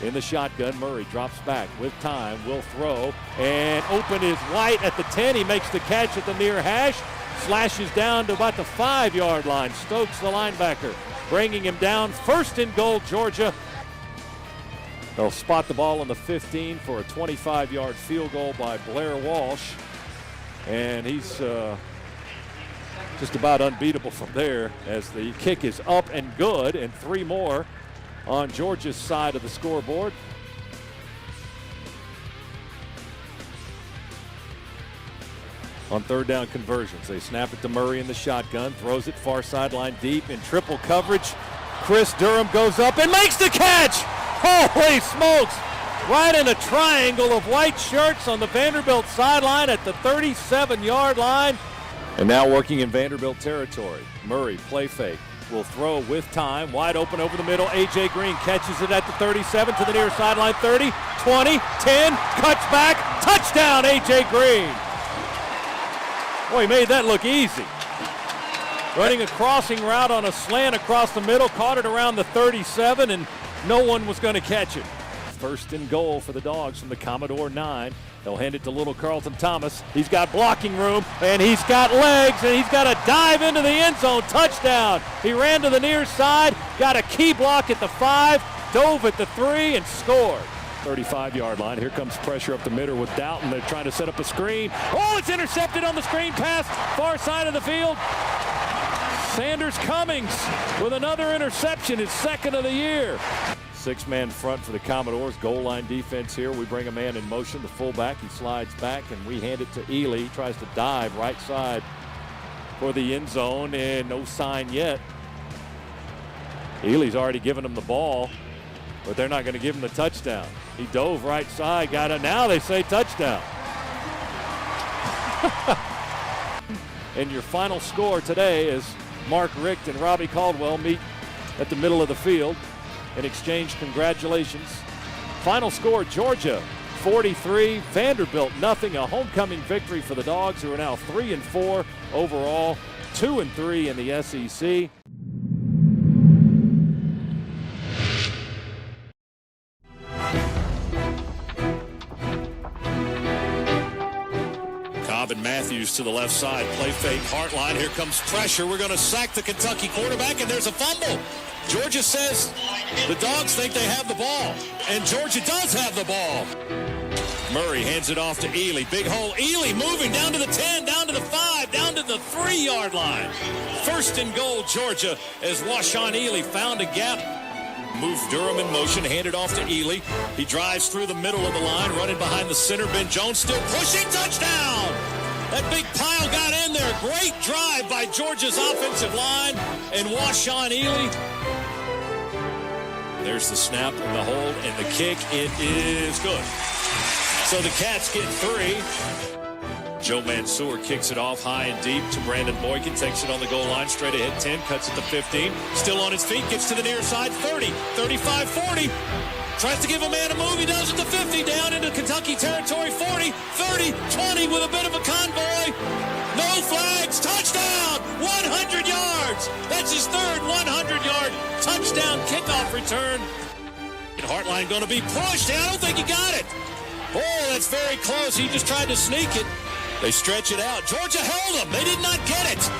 In the shotgun, Murray drops back with time, will throw, and open is White at the 10. He makes the catch at the near hash, slashes down to about the 5-yard line. Stokes, the linebacker, bringing him down. 1st and goal, Georgia. They'll spot the ball on the 15 for a 25-yard field goal by Blair Walsh, and he's just about unbeatable from there as the kick is up and good, and 3 more on Georgia's side of the scoreboard. On 3rd down conversions, they snap it to Murray in the shotgun, throws it far sideline deep in triple coverage. Chris Durham goes up and makes the catch. Holy smokes! right in a triangle of white shirts on the Vanderbilt sideline at the 37-yard line. And now working in Vanderbilt territory. Murray, play fake, will throw with time, wide open over the middle. A.J. Green catches it at the 37 to the near sideline, 30, 20, 10, cuts back, touchdown A.J. Green. Boy, he made that look easy. Running a crossing route on a slant across the middle, caught it around the 37, and no one was going to catch it. First and goal for the Dogs from the Commodore 9. They'll hand it to little Carlton Thomas. He's got blocking room, and he's got legs, and he's got a dive into the end zone. Touchdown. He ran to the near side, got a key block at the 5, dove at the 3, and scored. 35-yard line. Here comes pressure up the middle with Doughton. They're trying to set up a screen. Oh, it's intercepted on the screen pass, far side of the field. Sanders Cummings with another interception, his second of the year. Six-man front for the Commodores. Goal line defense here. We bring a man in motion, the fullback. He slides back, and we hand it to Ely. He tries to dive right side for the end zone, and no sign yet. Ely's already given him the ball, but they're not going to give him the touchdown. He dove right side, got it. Now they say touchdown. And your final score today is Mark Richt and Robbie Caldwell meet at the middle of the field and exchange congratulations. Final score, Georgia 43, Vanderbilt nothing. A homecoming victory for the Dogs, who are now 3-4 overall, 2-3 in the SEC. And Matthews to the left side, play fake, Hartline, here comes pressure. We're going to sack the Kentucky quarterback, and there's a fumble. Georgia says the Dogs think they have the ball, and Georgia does have the ball. Murray hands it off to Ely, big hole. Ely moving down to the 10, down to the 5, down to the 3-yard line. First and goal, Georgia, as Washawn Ely found a gap. Moves Durham in motion, handed off to Ely. He drives through the middle of the line, running behind the center. Ben Jones still pushing, touchdown! That big pile got in there. Great drive by Georgia's offensive line and Washawn Ely. There's the snap and the hold and the kick. It is good. So the Cats get 3. Joe Mansour kicks it off high and deep to Brandon Boykin, takes it on the goal line, straight ahead 10, cuts it to 15, still on his feet, gets to the near side, 30, 35, 40, tries to give a man a move, he does it to 50, down into Kentucky territory, 40, 30, 20 with a bit of a convoy, no flags, touchdown, 100 yards, that's his third 100-yard touchdown kickoff return. Hartline going to be pushed, I don't think he got it. Oh, that's very close, he just tried to sneak it. They stretch it out. Georgia held them. They did not get it.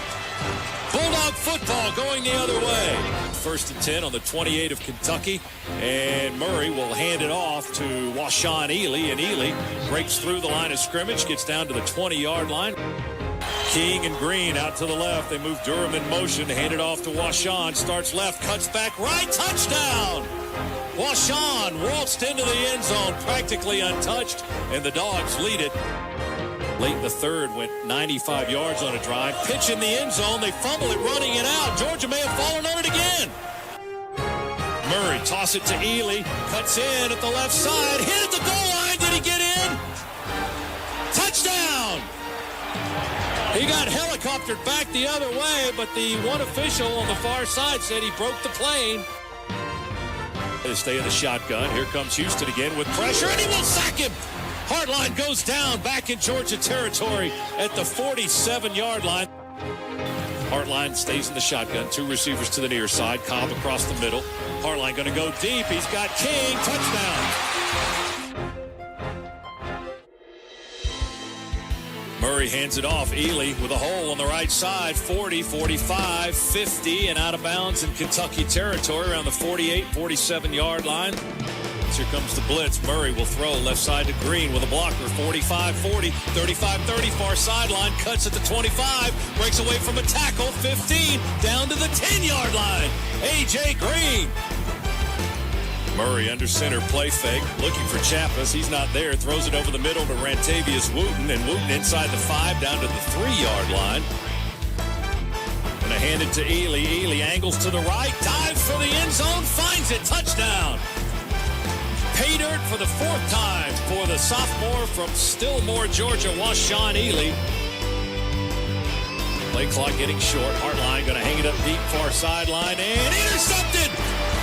Bulldog football going the other way. First and 10 on the 28 of Kentucky. And Murray will hand it off to Washawn Ely. And Ely breaks through the line of scrimmage, gets down to the 20-yard line. King and Green out to the left. They move Durham in motion. Hand it off to Washawn. Starts left, cuts back right. Touchdown! Washawn waltzed into the end zone, practically untouched. And the Dogs lead it. Late in the third, went 95 yards on a drive. Pitch in the end zone. They fumble it, running it out. Georgia may have fallen on it again. Murray toss it to Ely. Cuts in at the left side. Hit at the goal line. Did he get in? Touchdown! He got helicoptered back the other way, but the one official on the far side said he broke the plane. They stay in the shotgun. Here comes Houston again with pressure, and he will sack him. Hartline goes down back in Georgia territory at the 47-yard line. Hartline stays in the shotgun. 2 receivers to the near side. Cobb across the middle. Hartline going to go deep. He's got King. Touchdown. Murray hands it off. Ely with a hole on the right side. 40, 45, 50, and out of bounds in Kentucky territory around the 48, 47-yard line. Here comes the blitz. Murray will throw left side to Green with a blocker. 45, 40, 35, 30, far sideline. Cuts at the 25. Breaks away from a tackle. 15, down to the 10-yard line. A.J. Green. Murray under center, play fake. Looking for Chappas. He's not there. Throws it over the middle to Rantavius Wooten. And Wooten inside the 5, down to the 3-yard line. Going to hand it to Ely. Ely angles to the right. Dives for the end zone. Finds it. Touchdown. Pay dirt for the 4th time for the sophomore from Stillmore, Georgia, Washawn Ely. Play clock getting short. Hartline going to hang it up deep, far sideline, and intercepted!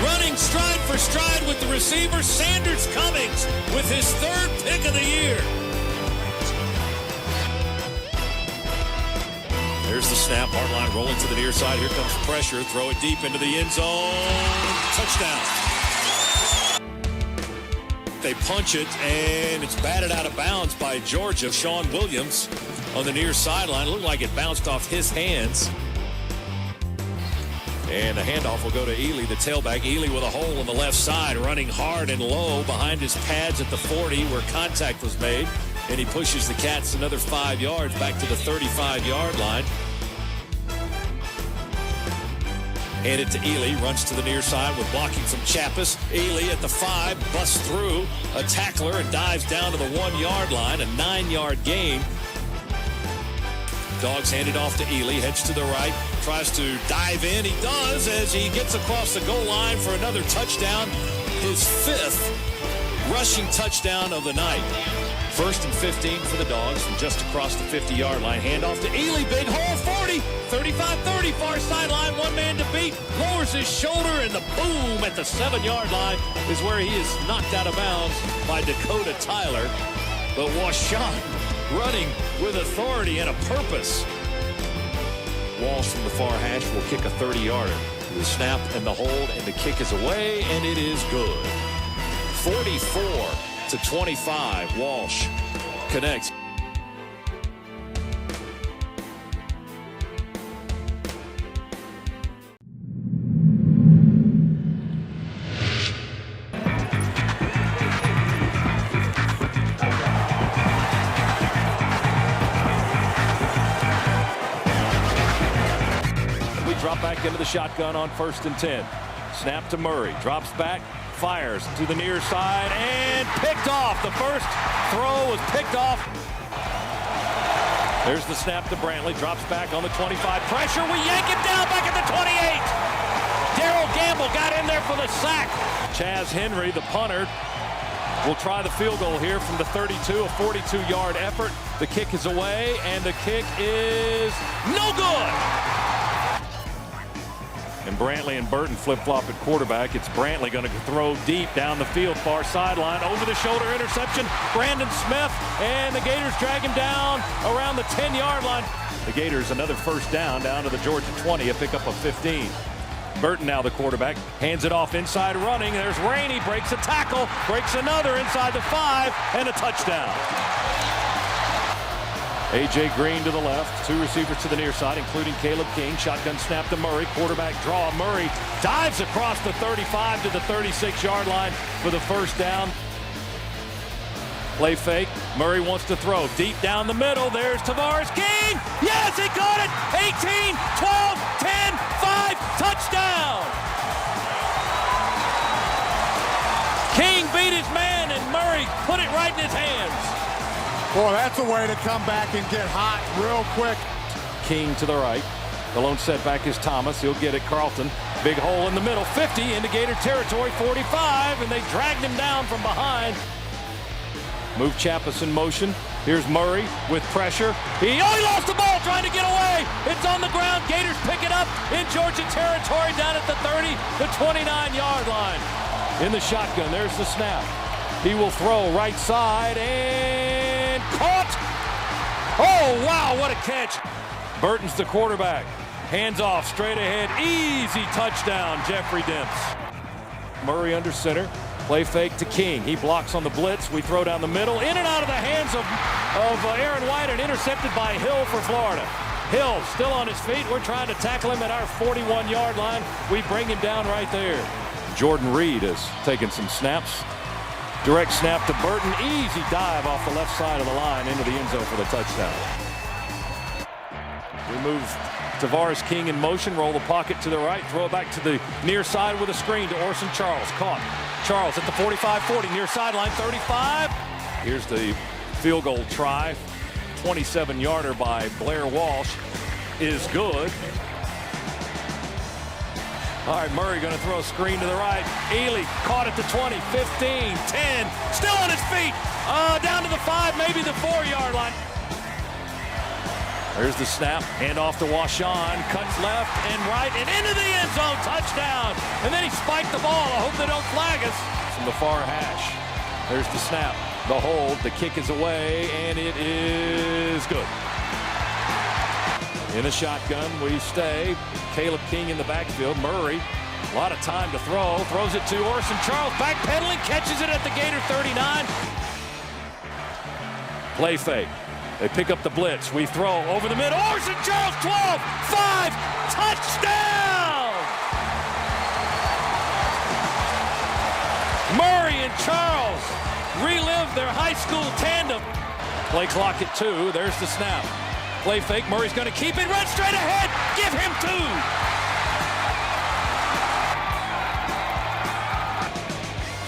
Running stride for stride with the receiver, Sanders Cummings, with his 3rd pick of the year. There's the snap. Hartline rolling to the near side. Here comes pressure. Throw it deep into the end zone. Touchdown. They punch it, and it's batted out of bounds by Georgia. Sean Williams on the near sideline. Looked like it bounced off his hands. And the handoff will go to Ely, the tailback. Ely with a hole on the left side, running hard and low behind his pads at the 40 where contact was made. And he pushes the Cats another 5 yards back to the 35-yard line. Hand it to Ely, runs to the near side with blocking from Chappis. Ely at the 5, busts through a tackler and dives down to the 1-yard line, a 9-yard gain. Dogs hand it off to Ely, heads to the right, tries to dive in. He does as he gets across the goal line for another touchdown, his 5th rushing touchdown of the night. 1st and 15 for the Dogs from just across the 50-yard line. Handoff to Ely, big hole, 40, 35-30, far sideline, 1 man to beat. Lowers his shoulder, and the boom at the 7-yard line is where he is knocked out of bounds by Dakota Tyler. But Washawn running with authority and a purpose. Walsh from the far hash will kick a 30-yarder. The snap and the hold, and the kick is away, and it is good. 44-25, Walsh connects. Drop back into the shotgun on 1st and 10. Snap to Murray, drops back, fires to the near side, and picked off. The first throw was picked off. There's the snap to Brantley, drops back on the 25. Pressure, we yank him down back at the 28. Darrell Gamble got in there for the sack. Chaz Henry, the punter, will try the field goal here from the 32, a 42-yard effort. The kick is away, and the kick is no good. And Brantley and Burton flip-flop at quarterback. It's Brantley going to throw deep down the field, far sideline, over-the-shoulder interception. Brandon Smith, and the Gators drag him down around the 10-yard line. The Gators another 1st down to the Georgia 20, a pickup of 15. Burton now the quarterback, hands it off inside running. There's Rainey, breaks a tackle, breaks another inside the 5, and a touchdown. A.J. Green to the left, 2 receivers to the near side, including Caleb King. Shotgun snap to Murray, quarterback draw. Murray dives across the 35 to the 36-yard line for the 1st down. Play fake. Murray wants to throw deep down the middle. There's Tavares King. Yes, he got it. 18, 12, 10, 5, touchdown. King beat his man, and Murray put it right in his hands. Boy, that's a way to come back and get hot real quick. King to the right. The lone setback is Thomas. He'll get it. Carlton. Big hole in the middle. 50 into Gator territory. 45, and they dragged him down from behind. Move Chappis in motion. Here's Murray with pressure. He lost the ball trying to get away. It's on the ground. Gators pick it up in Georgia territory down at the 30, the 29-yard line. In the shotgun, there's the snap. He will throw right side and caught. Oh, wow, what a catch. Burton's the quarterback. Hands off, straight ahead. Easy touchdown, Jeffrey Demps. Murray under center. Play fake to King. He blocks on the blitz. We throw down the middle. In and out of the hands of Aaron White, and intercepted by Hill for Florida. Hill still on his feet. We're trying to tackle him at our 41-yard line. We bring him down right there. Jordan Reed is taking some snaps. Direct snap to Burton. Easy dive off the left side of the line into the end zone for the touchdown. We move Tavares King in motion. Roll the pocket to the right. Throw it back to the near side with a screen to Orson Charles. Caught. Charles at the 45-40, near sideline, 35. Here's the field goal try. 27-yarder by Blair Walsh is good. All right, Murray going to throw a screen to the right. Ely caught at the 20, 15, 10, still on his feet. Down to the 5, maybe the 4-yard line. There's the snap, hand off to Washawn, cuts left and right and into the end zone, touchdown. And then he spiked the ball. I hope they don't flag us. From the far hash, there's the snap, the hold, the kick is away, and it is good. In a shotgun, we stay. Caleb King in the backfield. Murray, a lot of time to throw. Throws it to Orson Charles, backpedaling, catches it at the Gator 39. Play fake. They pick up the blitz. We throw over the middle. Orson Charles, 12, 5, touchdown! Murray and Charles relive their high school tandem. Play clock at 2. There's the snap. Play fake. Murray's going to keep it. Run straight ahead. Give him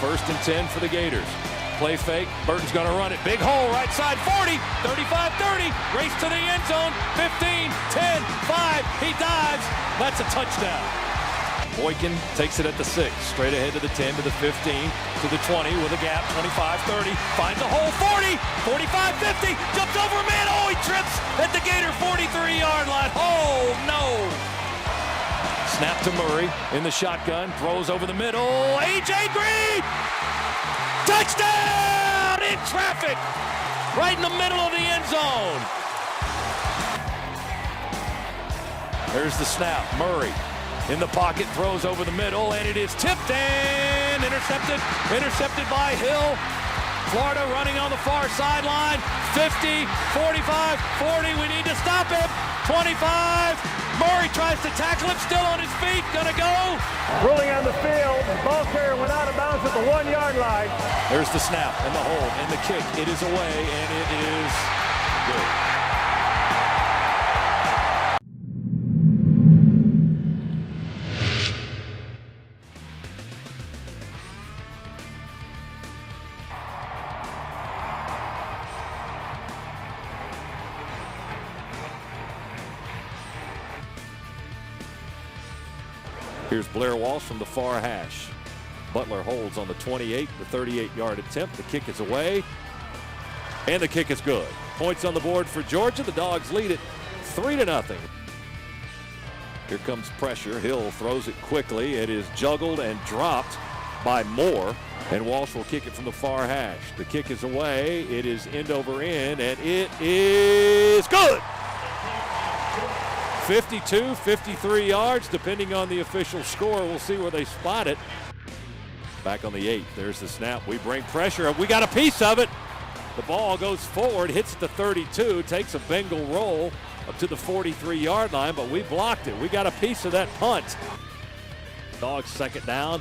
2. First and 10 for the Gators. Play fake. Burton's going to run it. Big hole right side. 40, 35, 30. Race to the end zone. 15, 10, 5. He dives. That's a touchdown. Boykin takes it at the 6. Straight ahead to the 10, to the 15, to the 20 with a gap. 25, 30. Finds a hole. 40, 45, 50. Jumps over a man. Oh, he trips at the Gator 43-yard line. Oh, no. Snap to Murray in the shotgun. Throws over the middle. A.J. Green. Touchdown in traffic, right in the middle of the end zone. There's the snap. Murray in the pocket, throws over the middle, and it is tipped and intercepted by Hill. Florida running on the far sideline. 50, 45, 40. We need to stop him. 25. Murray tries to tackle him, still on his feet, gonna go. Ruling on the field, ball carrier went out of bounds at the 1-yard line. There's the snap and the hold and the kick. It is away and it is good. Here's Blair Walsh from the far hash. Butler holds on the 28, the 38-yard attempt. The kick is away, and the kick is good. Points on the board for Georgia. The Dogs lead it 3-0. Here comes pressure. Hill throws it quickly. It is juggled and dropped by Moore, and Walsh will kick it from the far hash. The kick is away. It is end over end, and it is good. 52, 53 yards, depending on the official score. We'll see where they spot it. Back on the 8, there's the snap. We bring pressure. We got a piece of it. The ball goes forward, hits the 32, takes a Bengal roll up to the 43-yard line, but we blocked it. We got a piece of that punt. Dogs second down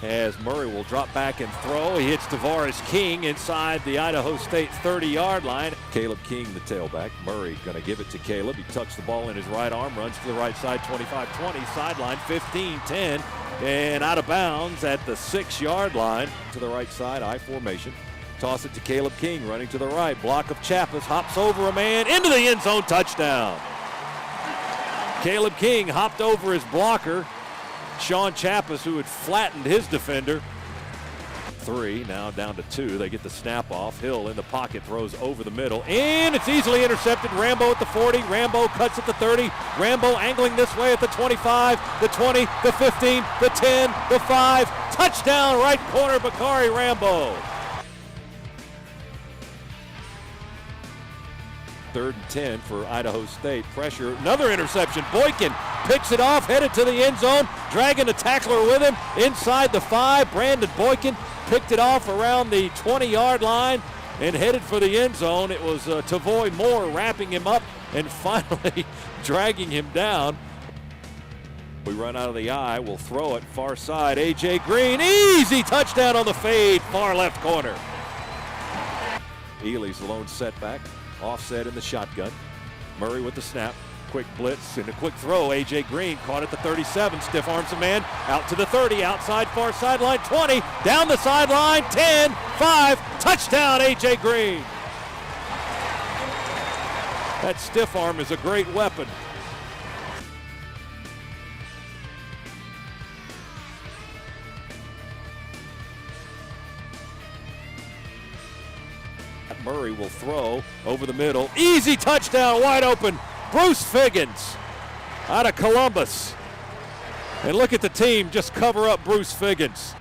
as Murray will drop back and throw. He hits Tavares King inside the Idaho State 30-yard line. Caleb King, the tailback. Murray going to give it to Caleb. He tucks the ball in his right arm, runs to the right side, 25-20, sideline 15-10, and out of bounds at the 6-yard line to the right side, I formation. Toss it to Caleb King, running to the right. Block of Chappas, hops over a man, into the end zone, touchdown. Caleb King hopped over his blocker, Sean Chappas, who had flattened his defender. 3, now down to 2. They get the snap off. Hill in the pocket, throws over the middle, and it's easily intercepted. Rambo at the 40. Rambo cuts at the 30. Rambo angling this way at the 25, the 20, the 15, the 10, the 5. Touchdown, right corner, Bakari Rambo. 3rd and 10 for Idaho State. Pressure, another interception. Boykin picks it off, headed to the end zone, dragging the tackler with him inside the 5. Brandon Boykin picked it off around the 20-yard line and headed for the end zone. It was Tavoy Moore wrapping him up and finally dragging him down. We run out of the eye. We'll throw it far side. A.J. Green, easy touchdown on the fade, far left corner. Ely's the lone setback. Offset in the shotgun. Murray with the snap. Quick blitz and a quick throw. A.J. Green caught at the 37. Stiff arms a man. Out to the 30. Outside far sideline. 20. Down the sideline. 10. 5. Touchdown A.J. Green. That stiff arm is a great weapon. Murray will throw over the middle. Easy touchdown, wide open. Bruce Figgins out of Columbus. And look at the team just cover up Bruce Figgins.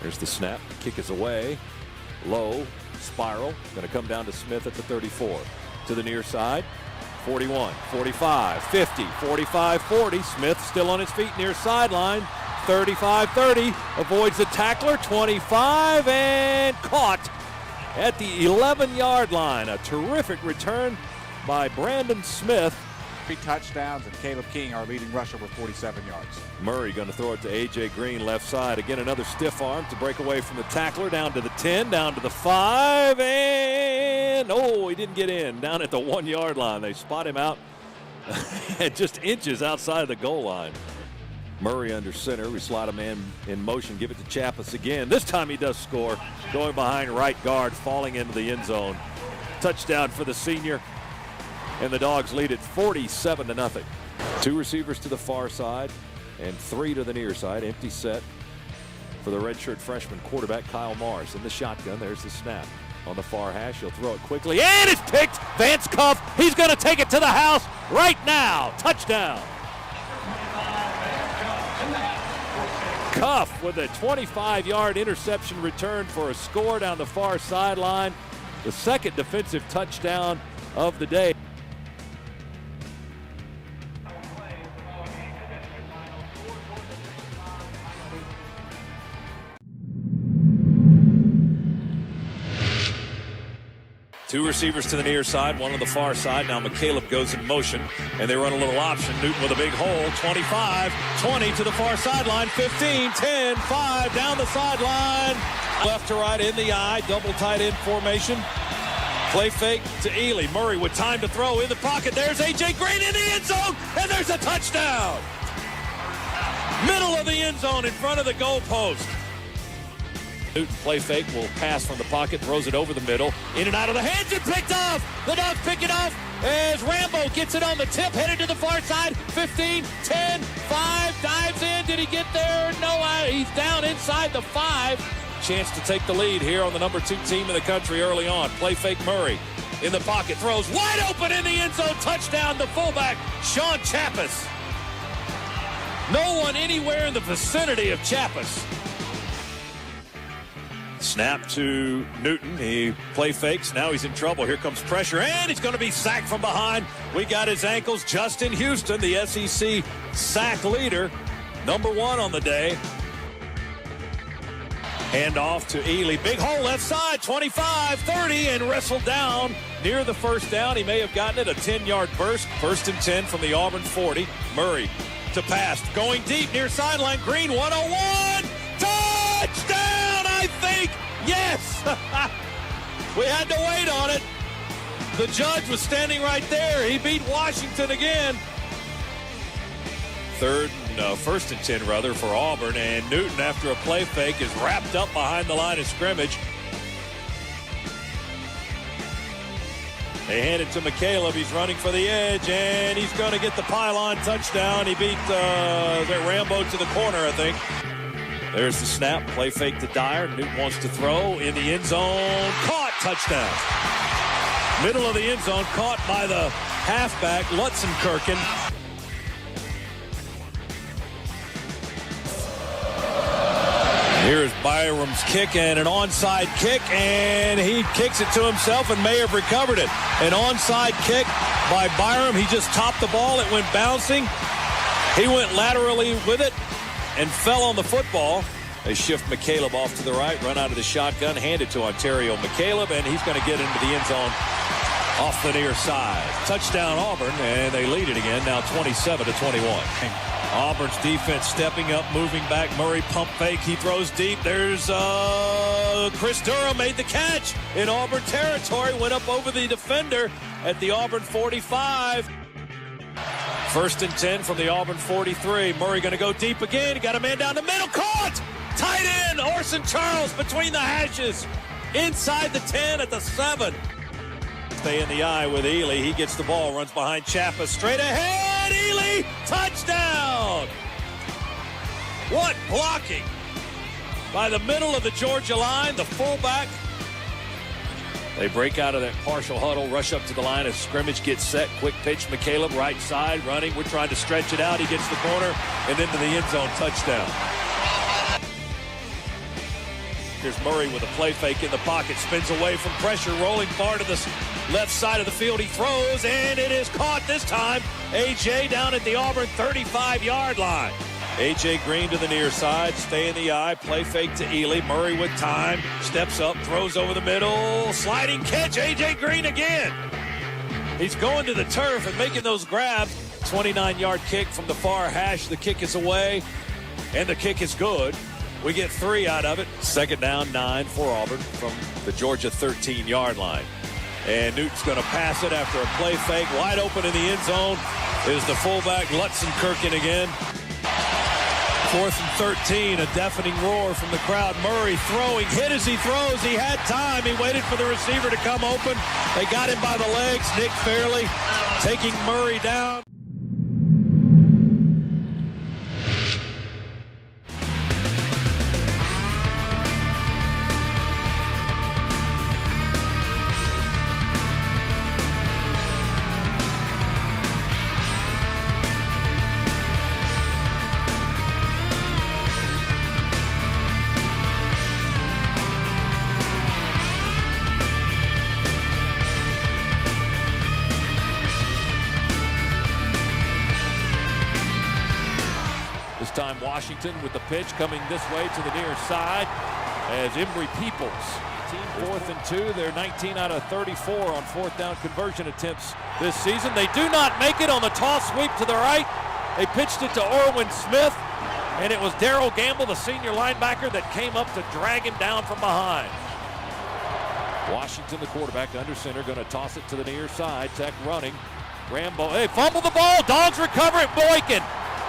There's the snap. Kick is away. Low. Spiral. Going to come down to Smith at the 34. To the near side. 41, 45, 50, 45, 40. Smith still on his feet near sideline. 35, 30. Avoids the tackler. 25 and caught at the 11-yard line. A terrific return by Brandon Smith. 3 touchdowns, and Caleb King, our leading rusher, with 47 yards. Murray going to throw it to A.J. Green, left side. Again, another stiff arm to break away from the tackler. Down to the 10, down to the 5, and he didn't get in. Down at the 1-yard line. They spot him out at just inches outside the goal line. Murray under center. We slot a man in motion. Give it to Chappis again. This time he does score. Going behind right guard, falling into the end zone. Touchdown for the senior. And the Dogs lead it 47-0. 2 receivers to the far side and 3 to the near side. Empty set for the redshirt freshman quarterback Kyle Morris in the shotgun. There's the snap on the far hash. He'll throw it quickly, and it's picked. Vance Cuff, he's going to take it to the house right now. Touchdown. Cuff with a 25-yard interception return for a score down the far sideline. The second defensive touchdown of the day. Two receivers to the near side, one on the far side. Now McCaleb goes in motion, and they run a little option. Newton with a big hole, 25, 20 to the far sideline, 15, 10, 5, down the sideline. Left to right in the eye, double tight end formation. Play fake to Ely. Murray with time to throw in the pocket. There's A.J. Green in the end zone, and there's a touchdown. Middle of the end zone in front of the goalpost. Newton play fake, will pass from the pocket, throws it over the middle, in and out of the hands, and picked off. The Dogs pick it off as Rambo gets it on the tip, headed to the far side. 15, 10, 5, dives in. Did he get there? No, he's down inside the 5. Chance to take the lead here on the number 2 team in the country early on. Play fake Murray in the pocket, throws wide open in the end zone. Touchdown, the fullback, Sean Chappis. No one anywhere in the vicinity of Chappis. Snap to Newton. He play fakes. Now he's in trouble. Here comes pressure, and he's going to be sacked from behind. We got his ankles. Justin Houston, the SEC sack leader, number 1 on the day. Hand off to Ely. Big hole left side, 25, 30, and wrestled down near the first down. He may have gotten it, a 10-yard burst. 1st and 10 from the Auburn 40. Murray to pass. Going deep near sideline. Green, 101. Touchdown, I think. Yes. We had to wait on it. The judge was standing right there. He beat Washington again. 1st and 10 rather for Auburn, and Newton, after a play fake, is wrapped up behind the line of scrimmage. They hand it to McCaleb. He's running for the edge, and he's going to get the pylon touchdown. He beat Rambo to the corner, I think. There's the snap. Play fake to Dyer. Newton wants to throw in the end zone. Caught. Touchdown. Middle of the end zone. Caught by the halfback, Lutzenkirchen. Here's Byram's kick, and an onside kick, and he kicks it to himself and may have recovered it. An onside kick by Byram. He just topped the ball. It went bouncing. He went laterally with it and fell on the football. They shift McCaleb off to the right, run out of the shotgun, hand it to Ontario McCaleb, and he's going to get into the end zone off the near side. Touchdown Auburn, and they lead it again, now 27-21. Auburn's defense stepping up, moving back. Murray pump fake. He throws deep. There's Chris Durham made the catch in Auburn territory. Went up over the defender at the Auburn 45. 1st and 10 from the Auburn 43. Murray going to go deep again. He got a man down the middle. Caught! Tight end Orson Charles between the hashes. Inside the 10 at the 7. Stay in the eye with Ely. He gets the ball, runs behind Chappis. Straight ahead, Ely! Touchdown! What blocking by the middle of the Georgia line, the fullback. They break out of that partial huddle, rush up to the line as scrimmage gets set. Quick pitch, McCaleb, right side, running. We're trying to stretch it out. He gets the corner and into the end zone, touchdown. Here's Murray with a play fake in the pocket, spins away from pressure, rolling far to the left side of the field. He throws, and it is caught this time. A.J. down at the Auburn 35-yard line. A.J. Green to the near side, stay in the eye, play fake to Ely. Murray with time, steps up, throws over the middle, sliding catch, A.J. Green again. He's going to the turf and making those grabs. 29-yard kick from the far hash. The kick is away, and the kick is good. We get 3 out of it. Second down, 9 for Auburn from the Georgia 13-yard line. And Newton's going to pass it after a play fake. Wide open in the end zone is the fullback, Lutzenkirchen again. 4th and 13, a deafening roar from the crowd. Murray throwing, hit as he throws. He had time. He waited for the receiver to come open. They got him by the legs. Nick Fairley taking Murray down. Time Washington with the pitch coming this way to the near side as Embry Peoples. Team 4th and 2. They're 19 out of 34 on 4th down conversion attempts this season. They do not make it on the toss sweep to the right. They pitched it to Orwin Smith, and it was Darrell Gamble, the senior linebacker, that came up to drag him down from behind. Washington, the quarterback, under center, going to toss it to the near side. Tech running. Rambo, hey, fumble the ball. Dogs recover it. Boykin.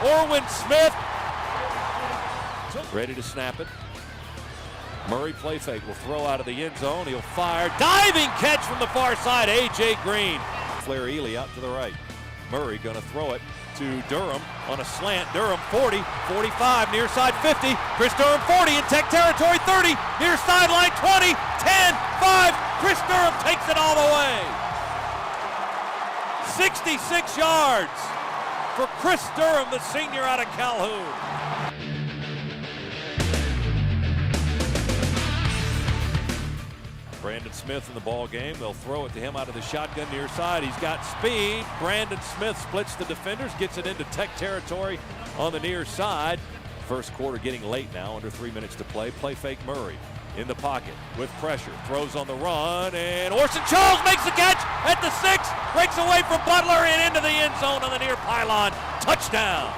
Orwin Smith ready to snap it. Murray play fake, will throw out of the end zone. He'll fire. Diving catch from the far side. A.J. Green. Flair Ely out to the right. Murray going to throw it to Durham on a slant. Durham 40, 45, near side 50. Chris Durham 40 in Tech territory 30. Near sideline 20, 10, 5. Chris Durham takes it all the way. 66 yards for Chris Durham, the senior out of Calhoun. Brandon Smith in the ball game. They'll throw it to him out of the shotgun near side. He's got speed. Brandon Smith splits the defenders, gets it into Tech territory on the near side. First quarter getting late now, under 3 minutes to play. Play fake Murray in the pocket with pressure. Throws on the run, and Orson Charles makes the catch at the 6. Breaks away from Butler and into the end zone on the near pylon. Touchdown.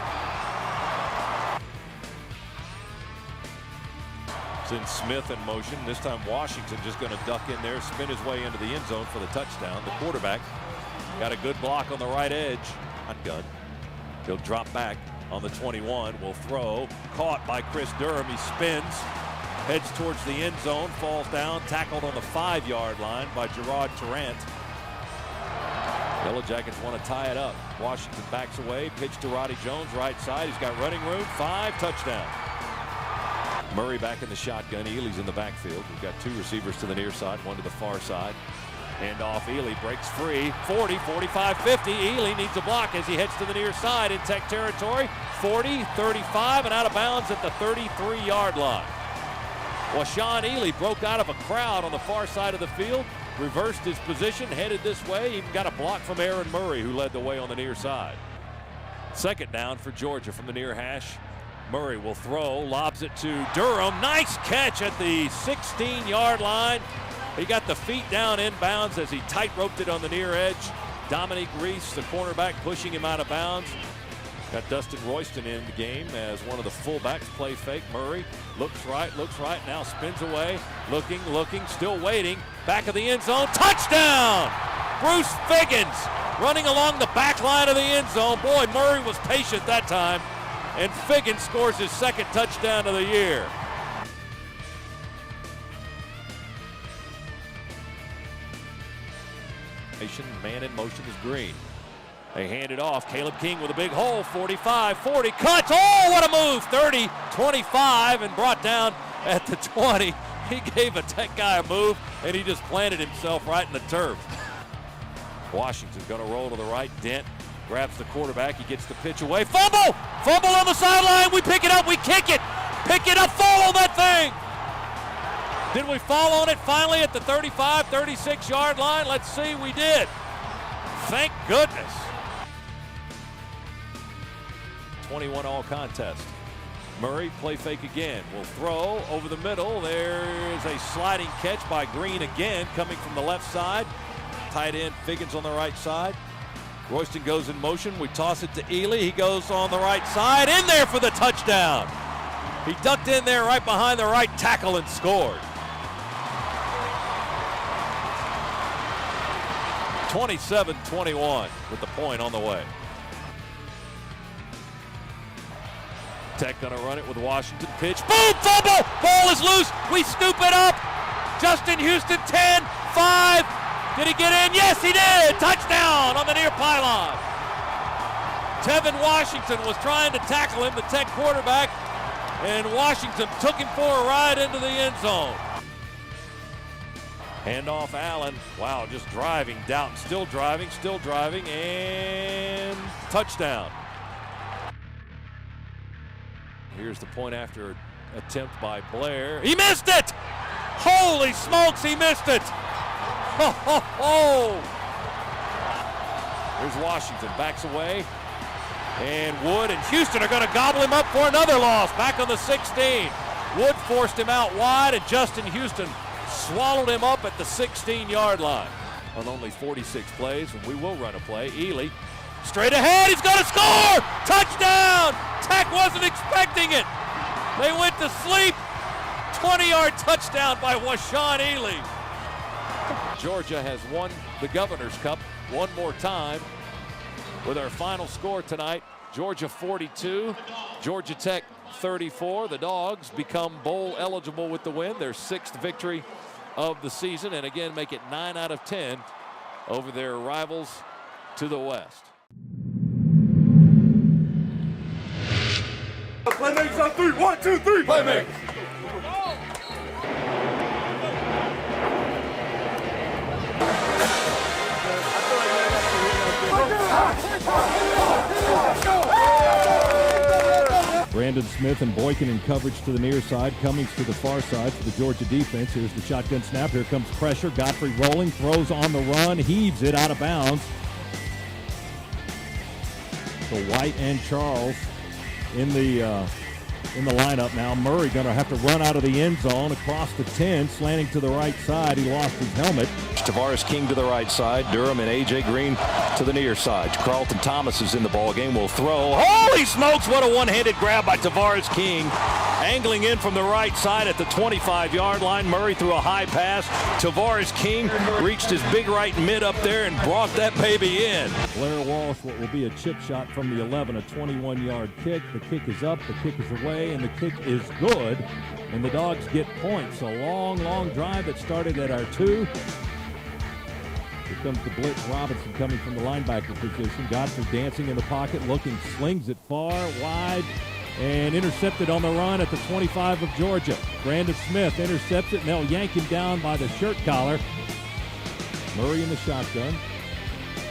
Sends Smith in motion. This time Washington just going to duck in there, spin his way into the end zone for the touchdown. The quarterback got a good block on the right edge. Shotgun. He'll drop back on the 21. Will throw. Caught by Chris Durham. He spins. Heads towards the end zone. Falls down. Tackled on the 5-yard line by Gerard Tarrant. Yellow Jackets want to tie it up. Washington backs away. Pitch to Roddy Jones, right side. He's got running room. 5, touchdown. Murray back in the shotgun. Ely's in the backfield. We've got 2 receivers to the near side, 1 to the far side. Hand off. Ely breaks free. 40, 45, 50. Ely needs a block as he heads to the near side in Tech territory. 40, 35, and out of bounds at the 33-yard line. Washawn Ely broke out of a crowd on the far side of the field, reversed his position, headed this way, even got a block from Aaron Murray, who led the way on the near side. Second down for Georgia from the near hash. Murray will throw, lobs it to Durham. Nice catch at the 16-yard line. He got the feet down inbounds as he tight-roped it on the near edge. Dominique Reese, the cornerback, pushing him out of bounds. Got Dustin Royston in the game as one of the fullbacks. Play fake. Murray looks right, now spins away. Looking, still waiting. Back of the end zone. Touchdown! Bruce Figgins running along the back line of the end zone. Boy, Murray was patient that time. And Figgins scores his second touchdown of the year. Man in motion is Green. They hand it off. Caleb King with a big hole. 45, 40, cuts. Oh, what a move. 30, 25, and brought down at the 20. He gave a Tech guy a move, and he just planted himself right in the turf. Washington's going to roll to the right. Dent grabs the quarterback. He gets the pitch away. Fumble! Fumble on the sideline. We pick it up. We kick it. Pick it up. Fall on that thing. Did we fall on it finally at the 35, 36-yard line? Let's see. We did. Thank goodness. 21 all contest. Murray, play fake again. Will throw over the middle. There is a sliding catch by Green again, coming from the left side. Tight end Figgins on the right side. Royston goes in motion. We toss it to Ely. He goes on the right side. In there for the touchdown. He ducked in there right behind the right tackle and scored. 27-21 with the point on the way. Tech gonna run it with Washington. Pitch. Boom! Fumble! Ball is loose. We scoop it up. Justin Houston 10, 5. Did he get in? Yes, he did. Touchdown on the near pylon. Tevin Washington was trying to tackle him, the Tech quarterback, and Washington took him for a ride into the end zone. Handoff Allen. Wow, just driving. Doughton still driving, and touchdown. Here's the point after attempt by Blair. He missed it! Holy smokes, he missed it! Ho, ho, ho! Here's Washington, backs away. And Wood and Houston are going to gobble him up for another loss. Back on the 16. Wood forced him out wide, and Justin Houston swallowed him up at the 16-yard line. On only 46 plays, and we will run a play. Ely, straight ahead, he's going to score! Touchdown! Tech wasn't expecting it. They went to sleep. 20-yard touchdown by Washaun Ely. Georgia has won the Governor's Cup one more time with our final score tonight. Georgia 42, Georgia Tech 34. The Dogs become bowl eligible with the win, their 6th victory of the season, and again make it 9 out of 10 over their rivals to the west. Playmakers on 3. 1, 2, 3. Playmakers. Brandon Smith and Boykin in coverage to the near side. Cummings to the far side for the Georgia defense. Here's the shotgun snap. Here comes pressure. Godfrey rolling, throws on the run, heaves it out of bounds. So White and Charles in the lineup now. Murray going to have to run out of the end zone across the 10, slanting to the right side. He lost his helmet. Tavares King to the right side. Durham and A.J. Green to the near side. Carlton Thomas is in the ball game. Will throw. Holy smokes, what a one-handed grab by Tavares King. Angling in from the right side at the 25-yard line. Murray threw a high pass. Tavares King reached his big right mid up there and brought that baby in. Blair Walsh, what will be a chip shot from the 11, a 21-yard kick. The kick is up, the kick is away, and the kick is good. And the Dogs get points. A long, long drive that started at our 2. Here comes the blitz. Robinson coming from the linebacker position. Godfrey dancing in the pocket, looking, slings it far, wide, and intercepted on the run at the 25 of Georgia. Brandon Smith intercepts it, and they'll yank him down by the shirt collar. Murray in the shotgun.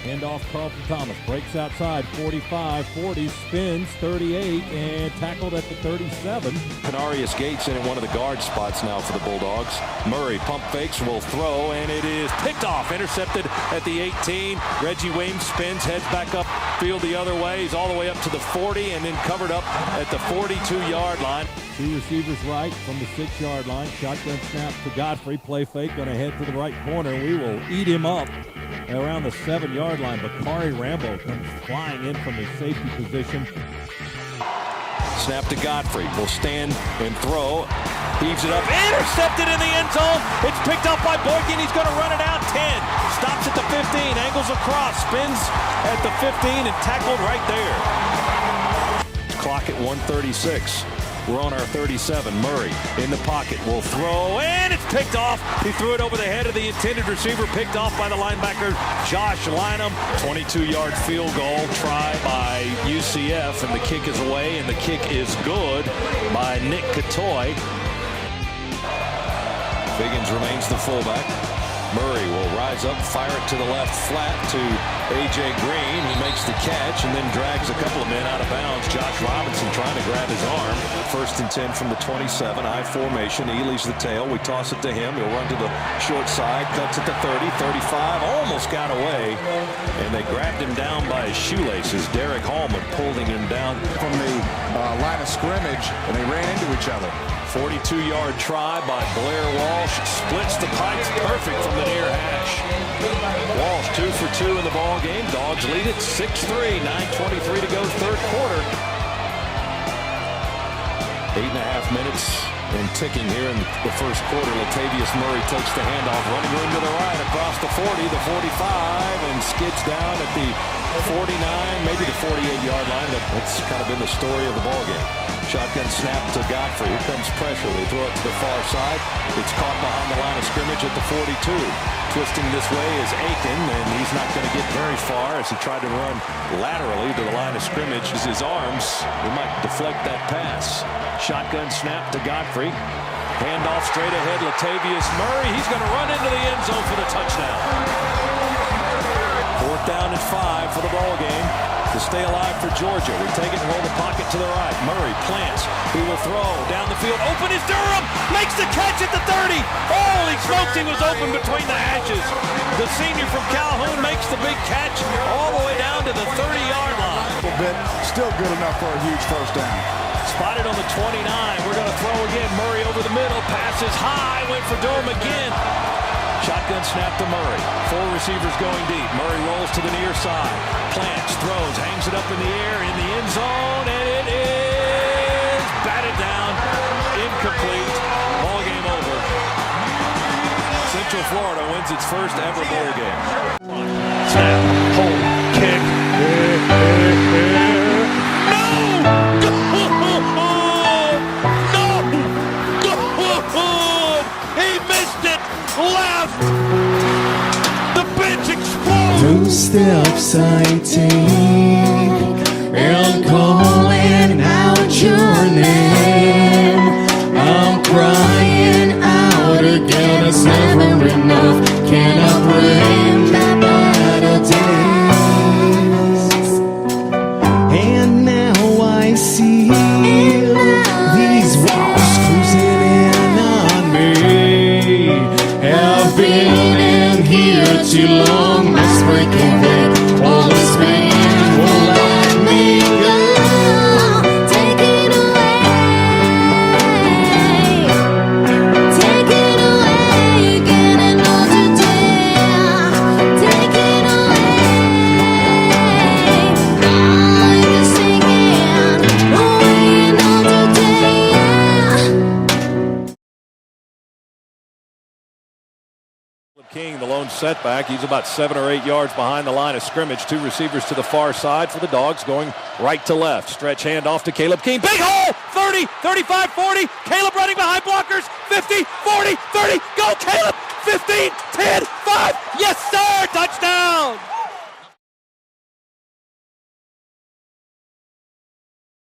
Handoff Carlton Thomas. Breaks outside, 45, 40, spins, 38, and tackled at the 37. Canarius Gates in at one of the guard spots now for the Bulldogs. Murray pump fakes, will throw, and it is picked off. Intercepted at the 18. Reggie Weems spins, heads back up field the other way. He's all the way up to the 40, and then covered up at the 42-yard line. 2 receivers right from the 6-yard line. Shotgun snap to Godfrey. Play fake, going to head to the right corner. We will eat him up around the 7-yard line. Bakari Rambo comes flying in from his safety position. Snap to Godfrey. Will stand and throw. Heaves it up. Intercepted in the end zone. It's picked up by Boykin. He's going to run it out 10. Stops at the 15. Angles across. Spins at the 15 and tackled right there. Clock at 1:36. We're on our 37. Murray in the pocket. Will throw, and it's picked off. He threw it over the head of the intended receiver. Picked off by the linebacker, Josh Lynham. 22-yard field goal try by UCF, and the kick is away, and the kick is good by Nick Catoy. Biggins remains the fullback. Murray will rise up, fire it to the left flat to A.J. Green. He makes the catch and then drags a couple of men out of bounds. Josh Robinson trying to grab his arm. 1st and 10 from the 27. I formation. Ely's the tail. We toss it to him. He'll run to the short side. Cuts it to 30, 35. Almost got away. And they grabbed him down by his shoelaces. Derek Hallman pulling him down From the line of scrimmage, and they ran into each other. 42-yard try by Blair Walsh. Splits the pipes perfect from the near hash. Walsh 2 for 2 in the ball game. Dogs lead it 6-3. 9:23 to go, 3rd quarter. 8.5 minutes and ticking here in the 1st quarter. Latavius Murray takes the handoff, running room to the right across the 40, the 45, and skids down at the 49, maybe the 48-yard line. That's kind of been the story of the ball game. Shotgun snap to Godfrey. Here comes pressure. They throw it to the far side. It's caught behind the line of scrimmage at the 42. Twisting this way is Aiken, and he's not going to get very far as he tried to run laterally to the line of scrimmage. His arms, he might deflect that pass. Shotgun snap to Godfrey. Handoff straight ahead, Latavius Murray. He's going to run into the end zone for the touchdown. 4th down and 5 for the ball game. To stay alive for Georgia. We take it and roll the pocket to the right. Murray plants. He will throw down the field. Open is Durham. Makes the catch at the 30. Holy smokes, he was open between the hashes. The senior from Calhoun makes the big catch all the way down to the 30-yard line. A little bit, still good enough for a huge 1st down. Spotted on the 29. We're going to throw again. Murray over the middle. Passes high. Went for Durham again. Shotgun snap to Murray. 4 receivers going deep. Murray rolls to the near side. Plants, throws, hangs it up in the air in the end zone, and it is batted down. Incomplete. Ball game over. Central Florida wins its 1st ever bowl game. Snap, hold, kick. Left! The bench explodes! 2 steps I take and calling out your name. I'm crying out again, it's never enough. Can I bring back better days? And now I see these walls closing in on me. Have been in here too long, must break and beg. All this pain won't let me go. Take it away, getting older day. Take it away, I'm singing away another day. King, the lone setback. He's about 7 or 8 yards behind the line of scrimmage. 2 receivers to the far side for the Dogs, going right to left. Stretch handoff to Caleb King. Big hole! 30, 35, 40. Caleb running behind blockers. 50, 40, 30. Go Caleb! 15, 10, 5. Yes, sir! Touchdown!